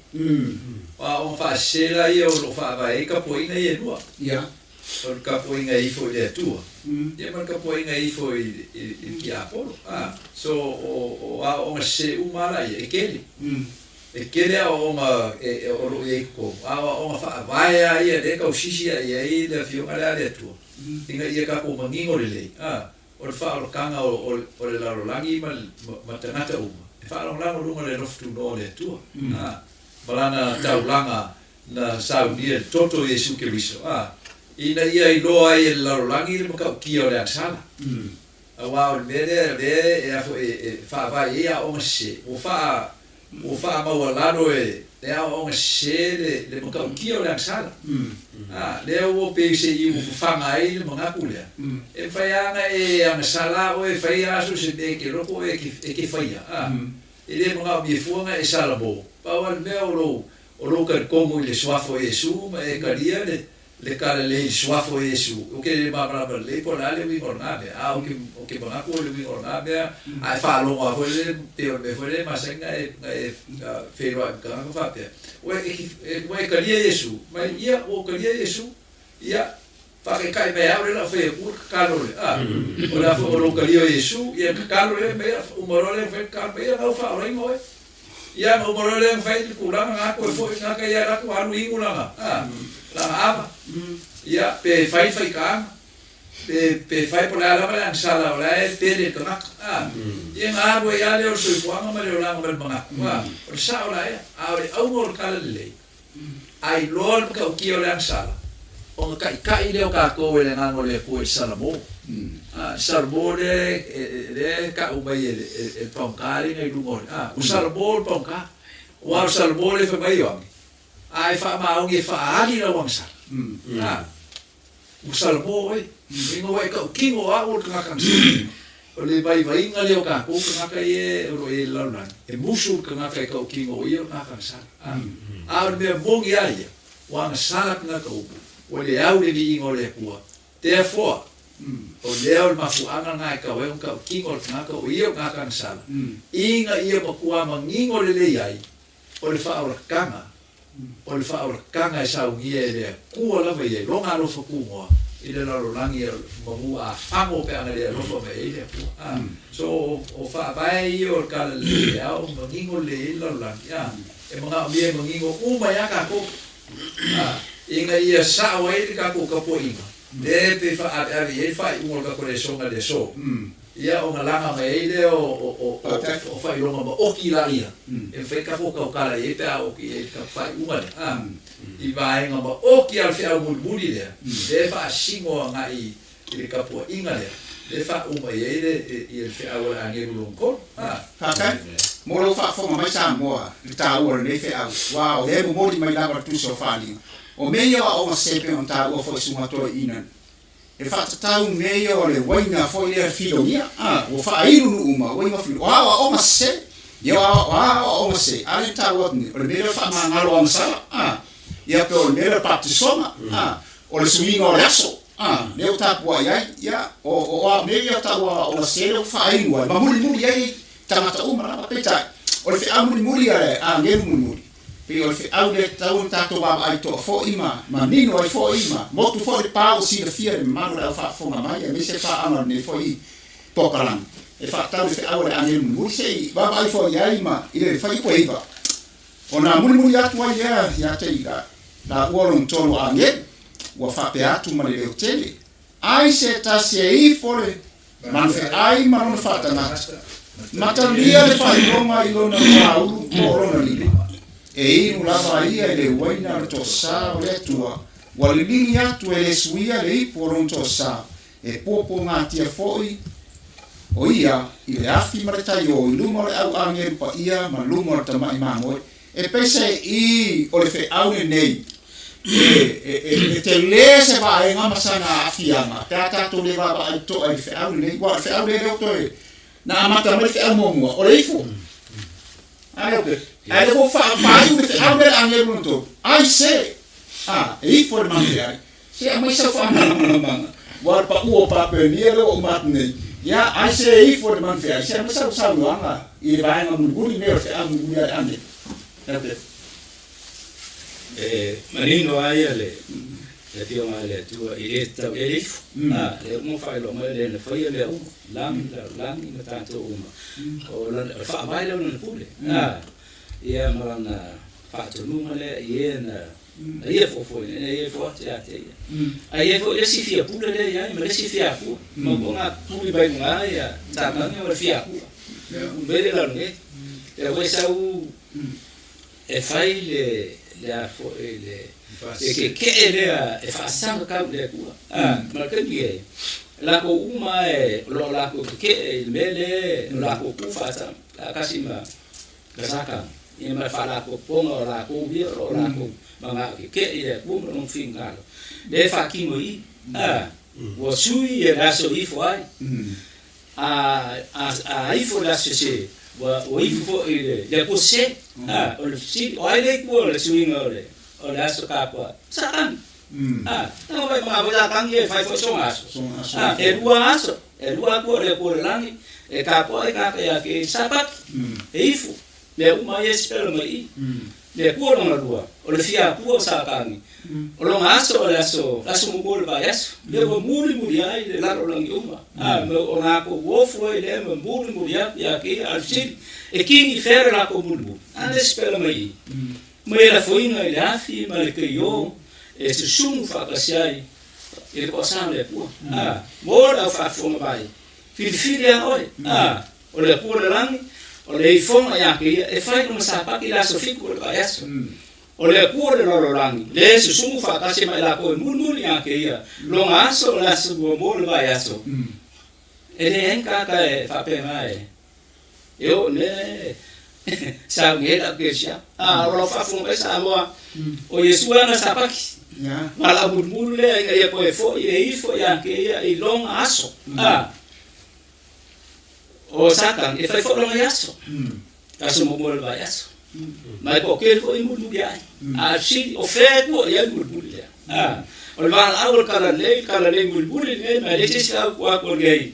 o fa se la ia o fa ba e ka po ina ia no ia o ka po ina I fo le tua ia ma ka po ina I fo I ki apolo so o se umala ia e kele e kele o ma o ro e ko o fa vai ia de ka o sisi ia I le fio ala le tua tinga ia ka ko mangingo le o le fa o kanga o le laro langi ma tangata uma e fa o lango lunga le roftu no le tua balana taulanga na saudia toto Yesu Kristo ina ia I loa I le laro langi le maka ki o le aksala wa o le e afo e fa vai ia o se o fa ma walano e le o se le maka ki o le aksala le o pe se I fanga ai le manga kule e faianga e ang sala o e faia so se de ke roko e ke faia e le manga bi fuanga e sala bo pa wal me o o lo ka kongo le swafo Yesu ma e karia le kala le swafo Yesu o ke le mabra le po la le mi ornabe a o ke bona ko le mi ornabe a fa lo wa fo le te o me fo le ma senga e fe ro ka fa pe o e karia Yesu ma ia o karia Yesu ia fa ke kai me abre la fe ku kalo le o la fo lo karia Yesu ia kalo le me o moro le fe ka me o fa o ingo ia o moro le fe ku la nga ko fo nga ka ia la ku anu ingo la la ama ia pe fai ka pe fai por la la sala la e pere ka ia nga bo ia le o so fuanga ma le la ma ba o sa la ia au mor kala le ai lol ka o ki o la sala o kai le o ka ko le nga le ko sala mo sarbo le ka o mai e pankari nei lu mo o sarbo panka o sarbo le fa mai o ai fa ma o nge fa ali la wang sa o sarbo e ngo e ka kingo a o ka kan o le vai nga le o ka ko ka e ro e la la e musu ka ka o kingo i o ka kan sa a o me bongi ai wang sala ka ka o le au le vi ngo le ku therefore o leo mafuanga nga ka we ka kingo nga ka o io nga kan sala inga ia pakua mangingo le ai o le fa o kanga o le fa o kanga sa o ia le ku la ve e longa lo fa ku mo ile la lo langi mo a fango pe ana le lo fa me ile so o fa vai o ka le au mangingo le la langi e mga bie mangingo uma ya ka ko inga ia sa o ile ka ko ka po inga le pe fa e fa un ka ko le songa de so ia o malanga me ile o fa ilonga mo o ki la ia e fe ka ko ka e pe o ki ka fa uma i vai nga mo o ki al fe au muli le fa singo nga i ka po inga le fa uma ile i fe au la nge lu ko ka mo lo fa fo mai sa mo ta o le fe au wow le mo di mai la tu so fa ni o meio o sepe on ta o fo suma to ina e fa tau meio le waina fo ile filonia o fa iru uma waina filo o ma se yo o ma se ale ta o ni o le meio fa ma ngalo on sa ia pe o le meio pa tsoma o le sumingo le aso le o ta po ya o meio ta o se le fa iru ma muli ai tamata uma na peta o le fa muli ale ngelu muli pe o fe au le tau tato wa ai to fo ima ma nino ai fo ima mo tu fo le pau si le fia le manu le fa fo mai e se fa ana ne fo i pokalan e fa tau le au le angel mu se ba ai fo ya ima ile fa i ko iba ona mu ya tu ya te ira na uolon tolo angel wa fa pe atu ma le hoteli ai se ta se i fo le man fe ai ma non fa ta mata lia le fa i roma i lona wa u corona li e inu lava ia le waina le tosa o le tua wa le lini atu e le suia le ipo ron tosa e popo ngatia foi o ia i le afi maretai o i luma le au angeri pa ia ma luma le tamai mamoe e pese i o le fe aune nei e te le se va e ngama sana afianga tata to le va ai to ai fe aune nei wa fe aune le to e na amata me fe aumomua o le ifo ai le fa u te abre angel no ai se e for mangiare se a mai sa fa manga war pa u pa pe ni le o mat nei ya ai se e for mangiare se a mai sa no anga i vai nga muguri ne se a muguri ande manino ai le fio mai le tu ile ta ele le mo fa lo mai le fa ile o lang ma tanto uma o la fa vai le no pule ia marana fa tu nunga le ia fo ia fo te ia fo le si fia pule le ia ma le si fia pu mo bonga puli bai nga ia ta ma le fia pu vede la nge e voi sa u e fai le fo le che e fa sangue ca le cu ma che mi la ko uma e lo la ko che mele la ko ku fa sa kasima kasaka e ma fa la ko pongo la ko bi lo la ko ma che ile bu non finga le fa kingo i wo sui e la so i foi a i fo la se wo i fo ile le ko se O le fiti, o ai le kua le suinga o le aso kapua. Saan. Tama vai mga kangi e fai fosong aso. E rua aso, e rua kua le kua le langi, e kapua e kaka ke sapak, e ifu. Le uma e spelo mai. Le kua longa rua, o le fia kua sa kangi. O longa aso o le aso mukul ba yaso. Le wa muri ai le laro langi uma. O nga ko wofu e le ma muri ya ke alfiti. E kingi fere la ko muri. Ande spelo mai. Mai la foina le afi ma le keio. E se sumu whakasiai e le kōsana le pua. Mō lau whafonga bai. Whiriwhiri a oi. O le pua le rangi, o le ifonga ia ke ia, e whai kama sāpaki la so whiku le bai aso. O le pua le loro rangi, le se sumu whakasi mai la koe mulmuli ia ke ia, longa aso la so mō le bai aso. E le enkaka e whape mai. E o ne... Sa ngela ke sia. O lo whafonga e sa moa. O Yesu ana sapaki. Mala murmuru le ia ko e fo e ifo ia ke ia i longa aso. O sakan e fai fo longa aso. Aso mo mo ba aso. Mai ko ke fo i murmuru ia. Si o fe ko ia murmuru ia. O va awol kala le murmuru le mai le sia ko gei.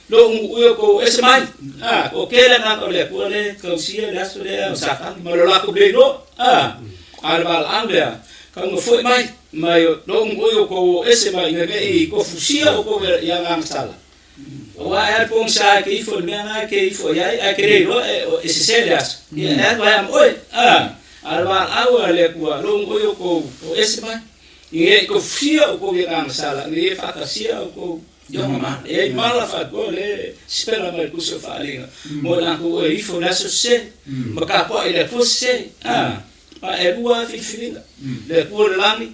Lo uyo ko ese mai. O ke la na ko le ko sia le aso le sakan mo lo la ko le no. Albal Anglia, kang foi mai dong uyo ko ese mai ngei ko fusia o ko yang ang sala. O ai pong sa ke ifo na ke ifo ya ke ro ese serias. Ya ba am oi. Albal awa le ko dong uyo ko ese mai ngei ko fusia o ko yang ang sala. Ngei fakasia o ko yoma. E mala fa ko le spera mai ku so fa linga. Mo na ko ifo na so se. Maka po ile ko se. Pa e rua whiwhiringa. Le kua le langi,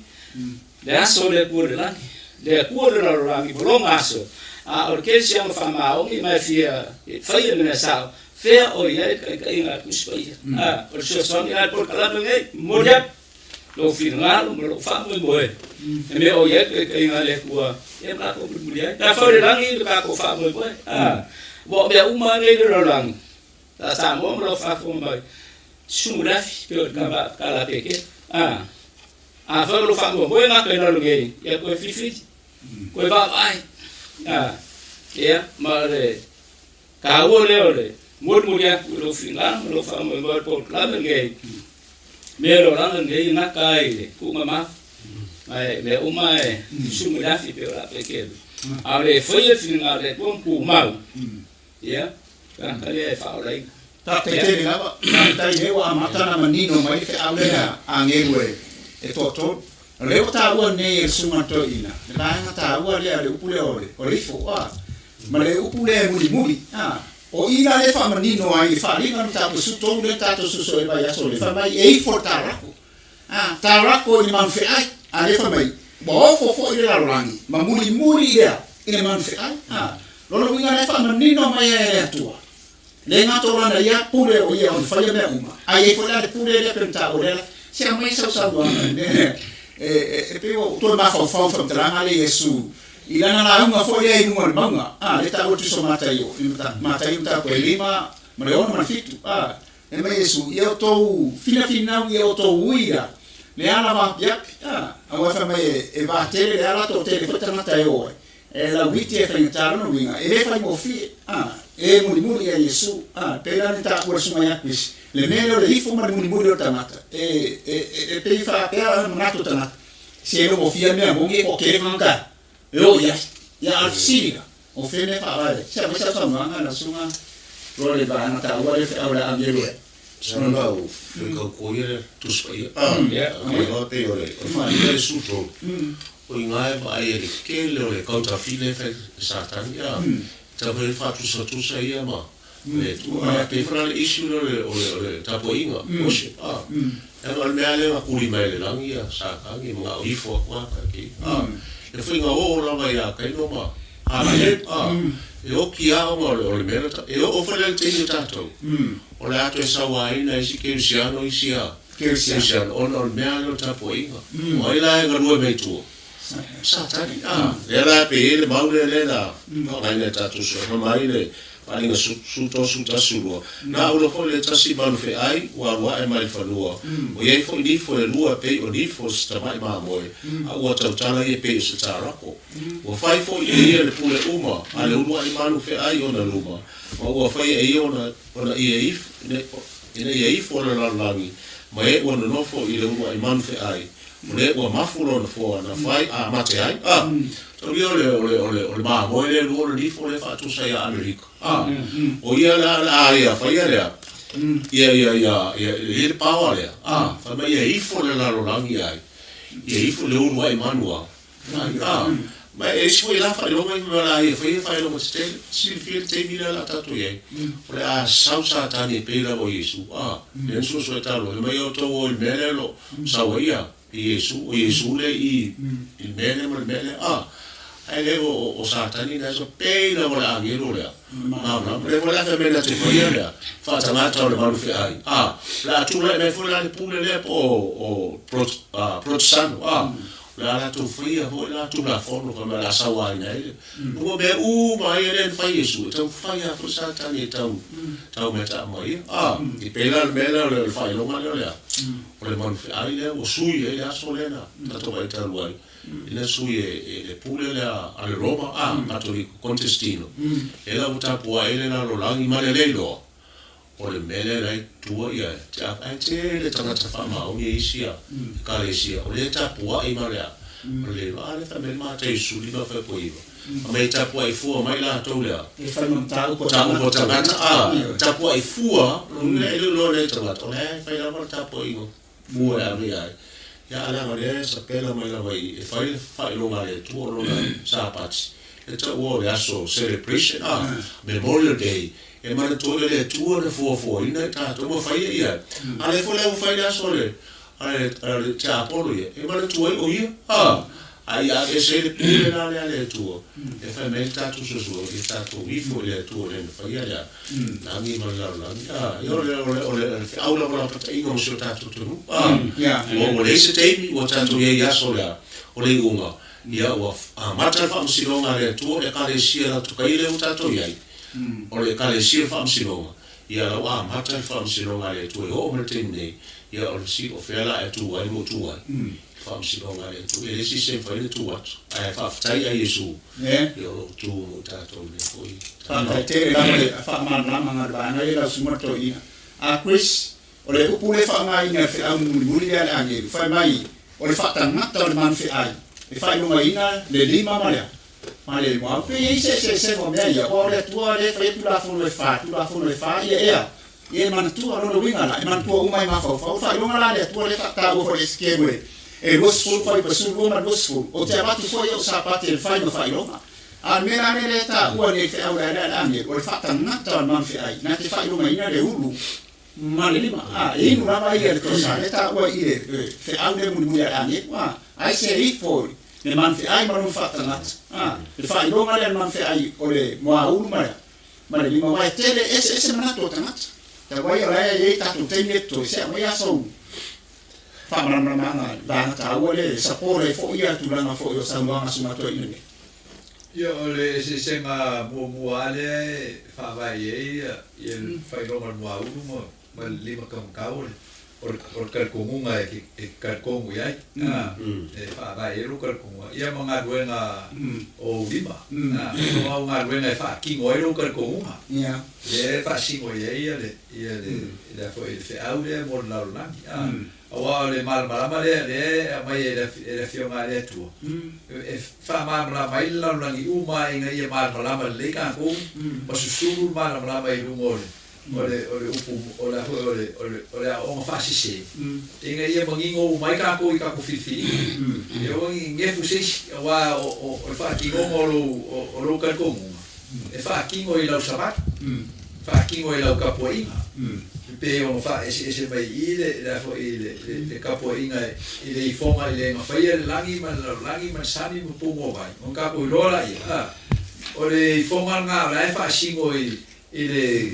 le aso le kua le langi, le kua le langi, bolonga aso. O le kele sianga whamaongi mai whia mena sao, whea o iai ka inga kuspaia. O le suasongi ai por kalama ngai, moriap, lo whingalo, lo whamui moe. E me o iai ka inga le kua, e mako muri ai. Na whau le langi, le kako whamui moe. Wa mea uma ngai le langi. Ta sa mo lo whafonga mai. Sumurafi pe kala peke fa lo fa mo na pe na lo gei ya ko fifi ko ba ai ya ma le ka wo le mo ya lo fina lo fa mo ba po la me gei me lo ran gei na kai ku mama ai me uma sumurafi pe la peke ale foi fina le ko ku mau ya ka le fa lai Ta te te ngava, ta i hewa amatana manino mai fe aulea a ngewe e toto. Leo ta ua nei e sunga to ina. Nga ta ua lea le upule o rifo wa. Ma le upule muli. O ina le fa manino ai fa ringa no tapu suto le tato suso e vai aso le fa mai e for tarako. Tarako ni man fe ai a le fa mai. Bo fo ile la rangi. Ma muli ia ile man fe ai. Lolo winga le fa manino mai e atua. Le ngato lana ia pule o ia on fai me uma. Ai foi lá de pule le pergunta o dela. Se a mãe só sabe pego to ma fa tranga le Yesu. Ilana la uma foi ai uma manga. Le ta o tiso mata io. Mata io ta ko lima, ma ona ma fitu. E me Yesu, eu tô fina eu tô uira. Le ala va yap. A wa fa me e va tele le ala to tele foi tanga io. E la witi e fa no winga. E fa mo fi. E muri ya Yesu pela ni ta ko suma ya kwis le melo le ifo ma muri o tanata e pe fa pela manato tanata se lo mofia me monge o kere manga yo ya alsiga o fene fa vale se ma sa manga na suma ro le ba na ta wa le fa ora angelo Sana o ko ye tu spai o te ore fa le suto o ingai ba e ke le contra file fa satan ya ta pe fa tu sa ia ma le tu ma te fra le issue le ta po inga o se e mal me ale ma kuli mai le langi ya sa ka ngi ma i fo kwa ka ki e foi nga o la vai a kai no ma le e o ki a o le mera e o fa le te ta to o le ato e sa wai na si ke siano i sia ke siano o me ale ta po inga o ila e ga no me tu Satani. Era pe ele maule le na. Mai le tatu so mai le. palinga suta sulua na ulo fo le tasi malu fe ai wa e mai fanua o ye fo ni fo le lua pe o ni fo sta mai ma moe a wa tala ye pe se tarako o fai fo ye le pule uma ale ulua i malu fe ai ona luma o fai e ona ie if ne ye if ona langi ma e ona no fo i le ulua i malu fe ai le wa mafulo fo na fai a mate ai Tobi ole ma mo le luo ni fo le fa tu sai America. O ia la ia fa ia le. Ia il power le. Fa ma ia ifo le la lo langi ai. Ia ifo le un wai manua. Ma e sui la fa lo mai la ia fa lo ste si fil te mira la tatu ye. Ole a sausa tani pe la o Yesu. Le so so talo le mai o to o melelo sawaia. Yesu le i mele ele o satani na so pela wala angelo le na le wala fa mena te foia le fa tamata le malu fe ai la tu le fo la pule le o protestant la tu foia ho la tu la forno come la sawa ina ile no be ma ile fa Yesu tu fa ya fo satani tau meta mai i pela le fa lo ma le o le malu fe ai le o sui e a solena tato vai taluai ina sui e pule ale Roma Cattolico Contestino e la utapua ele na lo langi male leilo o le mele lai tua ia te le tangata whama o ni isia kalesia o le tapua i male o le ale whamele ma te isu li ma whako iwa a mei tapua i fua mai la tau lea e whai mam tau ko tangata tapua i fua le lo le tangata o le whai la ma tapua i fua e ame ai ya ala ngale sa pela mai la vai e fai lo ngale tu lo na sa pati e ta wo ya so celebration Memorial Day e mana to le tu le fo ina ta to mo fai ia ale fo le fai la so le ale ta polo ia e mana tu o ia ai a se le pule la le tu e fa me ta tu so e ta to vi fo le tu le fai ia na mi ma la io le aula la pa i go so ta tu o le se te o ta tu ia so la o le unga ia o mata fa msilonga le tu e ka le sia la tu kai le ta to ia o le ka le sia fa msilonga ia la mata fa msilonga le tu o me te nei ia o si o fela e tu ai mo tu ai fam si lo ngale tu e si se fa le tu wat ai fa tai ai Yesu yo tu ta to le foi fa te la fa man la manga ba na ila sumato ina Chris o le upule fa mai na fe au muri ya ange fa mai o le fa tangata o le man fe ai e fa lo ina le lima male mo pe ye se mo me ya o le tu le fa tu la fo le fa ye man tu lo winga la man tu umai ma fa lo ngala le tu le fa ta o fo le skemwe e losful fai pasulu ma losful o te abatu foi o sapate il fai no fai loma almena le ta ua ne fe aula la ame o fa tangata man fe ai na te fai loma ina le ulu ma le lima e inu ma mai le tosa le ta ua ile fe aule mu ya ame ai se i foi ne man fe ai ma no fa tangata le fai loma le man fe ai o le mo ulu ma le lima vai tele ese mana to tangata ta vai ora ye ta tu tene to se mo ya so fa mana la ta ole sapore fo ia tu langa fo yo sanga sumato ine yo le se ma mo ale fa vai e fai lo ma mo lima kam or kalkunga e kalkungu ia e fa vai e kalkunga ia mga duenga o lima o mga duenga fa kingo e kalkunga ia e fa singo ia le fo e fe aule mo la langi awa le malama le mai e fiona le tu e fa malama mai la langi uma inga ia malama le ka ko o susuru malama i rumore ole upu ole o fasi se inga ia mangingo mai ka ko i ka ko fifi eu ngefu se wa o fa ki ngo lo ka ko e fa ki ngo i la sabat fa ki ngo i la kapoinga pe o fa ese vai ile la fo ile le kapoinga ile i fonga ile ma fa ile langi man sani mo pongo vai on kapo lola ia ole i fonga nga la fa singo ile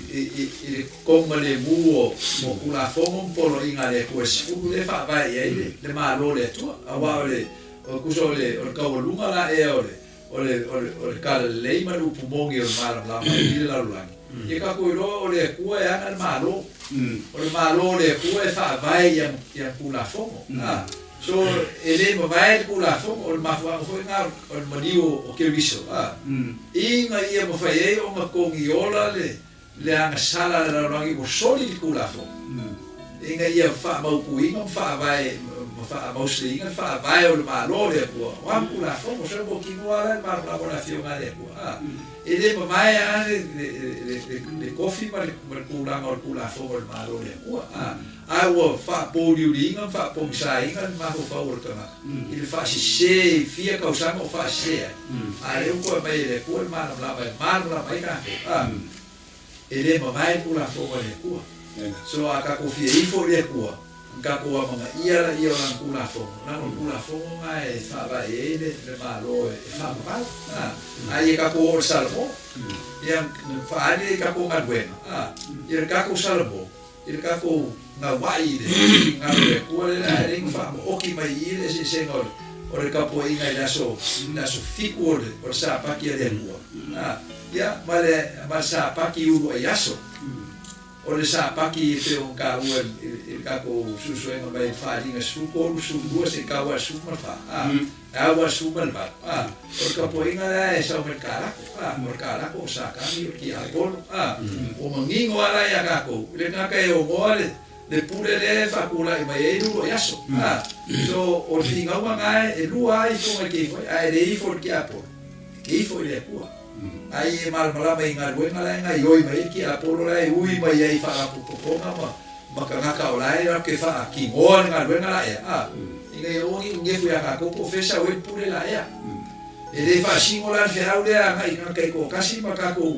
konga le buo mo kula fonga polo inga le pues fu le fa vai ile le ma lo le tu awa ole o kuso le o ka lunga la e ole kala le ma lu pumongi o ma la ile la langi Ia ka ko ro o le kua e ana malo. O le malo le kua e fa vai ia kula fongo. So ele ma vai kula fongo o le mafua foi nga o le maniu o ke viso. Inga ia ma fai e o ma kongi ola le anga sala la rangi o soli kula fongo. Inga ia fa mau kuinga fa vai fa mostly inga fa vai o le malo le kua. Wa kula fongo so mo kinua ma la bona fiona le kua. Ele ma vai ane le coffee ma le kula ma kula fongo le malo le kua. Aua fa podiu linga fa pomsa inga ma ho fa o tanga. Ele fa se fia causanga o fa se. Ai o ko mai le kua ma la mai ka. Ele ma vai kula fongo le kua. So aka ko fia ifo le kua. Ka ko ama ia la kula fongo. Na kula fongo ai fa vai ele le malo e fa va. Ai ka ko salmo. Ia fa ali ka ko ngaduena. Ia ka ko salmo. Ia ka ko na wai de na le kua le ring fa o ki mai ile se senhor o le kapo inga ina so fiku o sa paki le kua. Ia ma sa paki u o yaso. O le sa paki te o ka u el ka ko susu e mai fa linga su ko su dua se ka wa su ma fa. Wa su ma va. O ka po inga e sa merkara. Merkara ko sa ka ni ki a gol. O mangingo ala ya ka ko. Le ka ka o gole le pure le fa kula i mai e lu yaso. So o finga wa ngai e lu ai fo ke foi ai le fo ki apo. Ke foi le kua. Ai e mal mala mai ngai wenga la ngai oi mai ki apo la ui mai ai fa apo ko ma ka ka o la e ke fa ki ngol ngai wenga la e. Inga o ngi fu ya ka ko profesa o pure la e. E le fa singola fe au le ngai ka ko kasi ma ka ko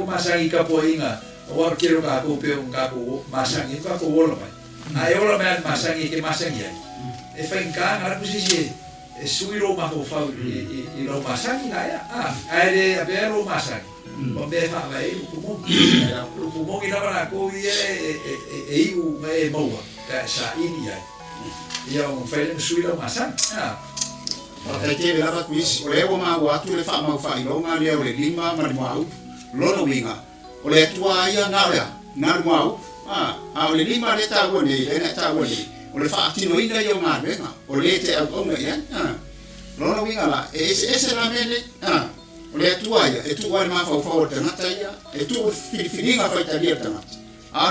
masangi ka po inga. O quiero ka ko pe un ka ko masangi ka ko wolo mai. Ai ola mai masangi ke masangi ai. E fa inka ngara pusisi e suiro ma ko fa i lo masangi na ya. Ai le avero masangi. O be fa vai ku mo. Ku mo ina para ko e u mai moa. Ka sa ini ai. Ia un fa le suiro masangi. Maka ke la kuis o le ma wa tu le fa ma fa i lo nga le o le lima ma mo lo winga. O le tua ia na mau o le lima le ta woni le na ta woni o le fa tino ina yo ma venga o le te au nga ia lo winga la ese la mele o le tua ia e tu wa ma fa o te ngata ia e tu filinga fa ta dia tanga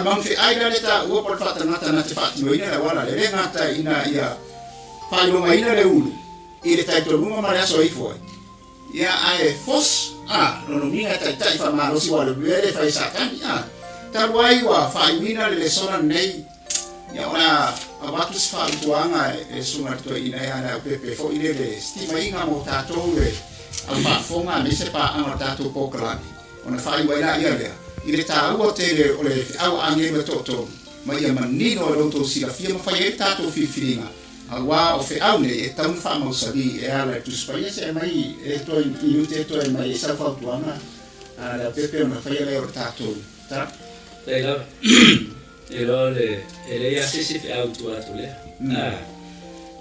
mam fi ai le ta o por fa ta ngata na te fa tino ina la wala le ngata ina ia fa lo mai le ulu i le tai to lunga ma le so i foi ia ai fos no minga tai fa malo si wala bele fa sakani ta wai wa fa mina le sona nei ya ona abatu fa tuanga e sunga to ina ya na pepe fo ile le stima inga mo ta to le alfa fonga me se pa ama ta to ko klani ona fa wai la ia le ile ta o te le ole au ange me to ma ia manino lo to si la firma fa ia ta to filinga wa o fe au ne e tau fa mo sabi e ala tu spaia se mai e to i to mai sa fa tuanga ala pepe na fa ile o tato ta Pero ele ia se au tu le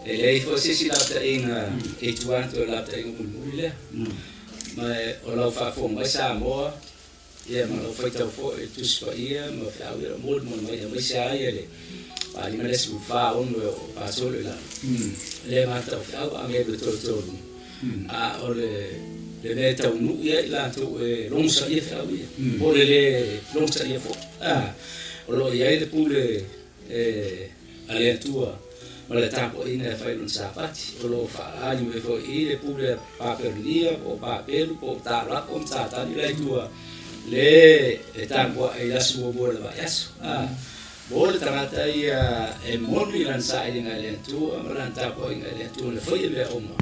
ele fo se la ta inga e tu anto la ta inga mulule ma o la fa fo mai sa mo ia ma lo fa ta fo e tu spaia ma fa au mo mai sa ele ali ma lesu fa on pa solo la le mata fa ange do to o le meta unu ia la to long sa ia fa ia o le long sa ia fo o lo ia le pule ale tua ma le tapo ina fa non sa pati o lo fa ali me fo ile pule pa perlia o pa pelu o ta la con sa ta ni la tua le tango ai la su bo le va yaso Bole tangata ia e moni lansa i ngai le tu maranta ko ngai le tu le foi le oma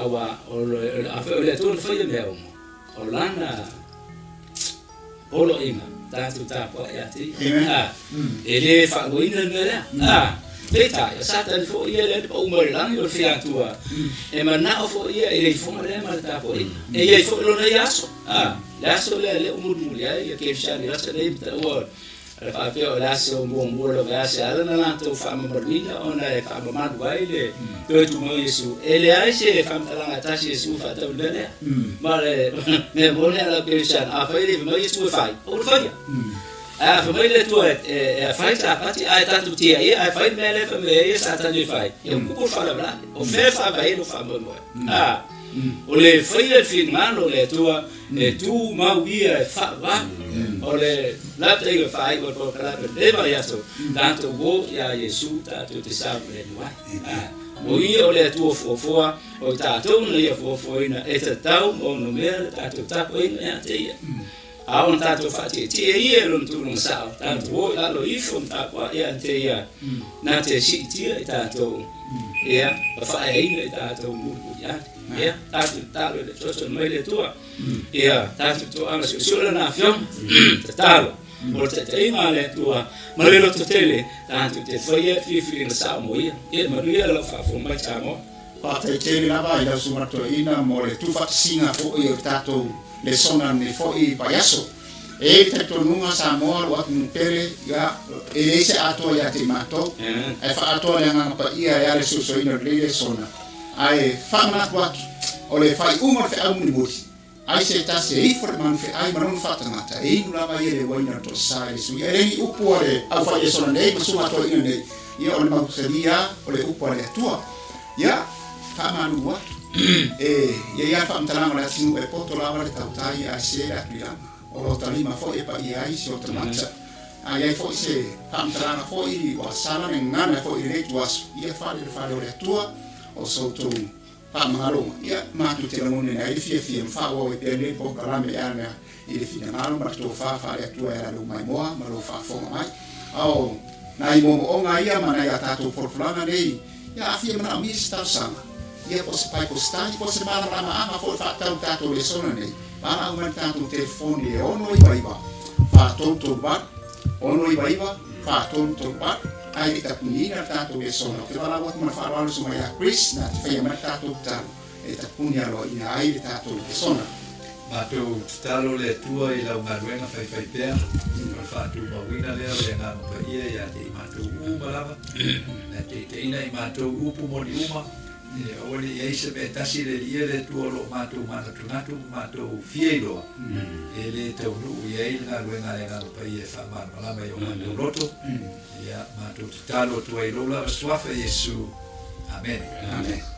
awa o le tu le foi le oma o lana polo ima tanto tapo ia ti ele fa goina ngala Peta, sata le fo ia le o malang o fia tua e mana o fo ia ele fo le malta po e ia fo lo na yaso yaso le o murmulia ia ke sha le yaso le o le fa pe o la se o mo lo va se ala na to fa ma ruina ona e fa ma vai le to tu mo Yesu ele ai se fa ma la ta Yesu fa ta le ma le me mo le la pe sa a fa le mo Yesu fa o fa ya a fa le tu e fa ta pati a ta tu ti ai a fa me le fa me e sa ta ni fa e ku fa la bla o fe fa va e no fa mo o le faia finmano le tua e tu mauia e whawa o le lata i whai o tō kalapa lewa yato tanto wo ia Yesu tātou te sāmu le nuai o ia o le atua fuafua o tātou na ia fuafuaina e ta tau o no mea le tātou tapo ina ea te ia ao na tātou whati e tia ia e lom tūnong sao tātou wo lalo ifo mtāpua ea te ia nā te si tia i tātou ia a whae eina i tātou muru iati ia tātou tālo le toso mai le tua ia tātou to anga sula na fiong te talo o te inga le tua ma le loto tele tātou te whaia whiwhiri na sao mo ia manuia lau whafo mai tāmo Pate tele na vai lau sumato ina mo le tufat singa fo i o tātou le sona ne fo i payaso e te tonunga sa moa lo atu pere ya e se ato ya te mato e fa ato le ngapa ia ya le suso ina le sona ai fana kwat o le fai uma fe au ni buti ai se ta se i for man fe ai manon fata ngata e nu la mai le waina to sai su e ni upore au fa e sona nei suma to ina nei ia o le mau seria o le upore tua ya fa manu wat ia fa mtana la sinu e poto la le tautai a se la pia o lo talima fo e pa ia i se o tamacha ai fo se fa mtana fo i wa sala ngana fo i le tuas ia fa le tua o so tu pa maro ia ma tu te ngone na fie fa o e pele po kala me ana i le fina ngalo ma to fa le tu era lo mai moa ma lo fa fo mai au na i mo o nga ia ma na ia tato por flana nei ia fie ma mi sta sama ia po se pai po sta po se ma la ma fo fa tato le sona nei ma au ma tato telefone e ono i vai ba fa tonto ba ono i vai ba fa tonto ba ai ta punina tātou e sono. Te wala watu mana whaarwalu suma ia Chris na te whaia mana tātou talo. E ta punia loa ina ai le tātou e sona. Mātou talo le tua i lau ngaruenga whai pēr. Kwa whātou mawina lea le ngā mapa ia ia te mātou uma lava. Na te ina i mātou upu moni uma. Ori e isa me tasi le lia le tua lo mātou mana tunatu, mātou fiei loa. E le tau nuu i ei ngaruenga le ngā mapa ia whamana malama i o mātou roto. Ia mātou te talo tua i rola, swafa Yesu. Amen. Amen.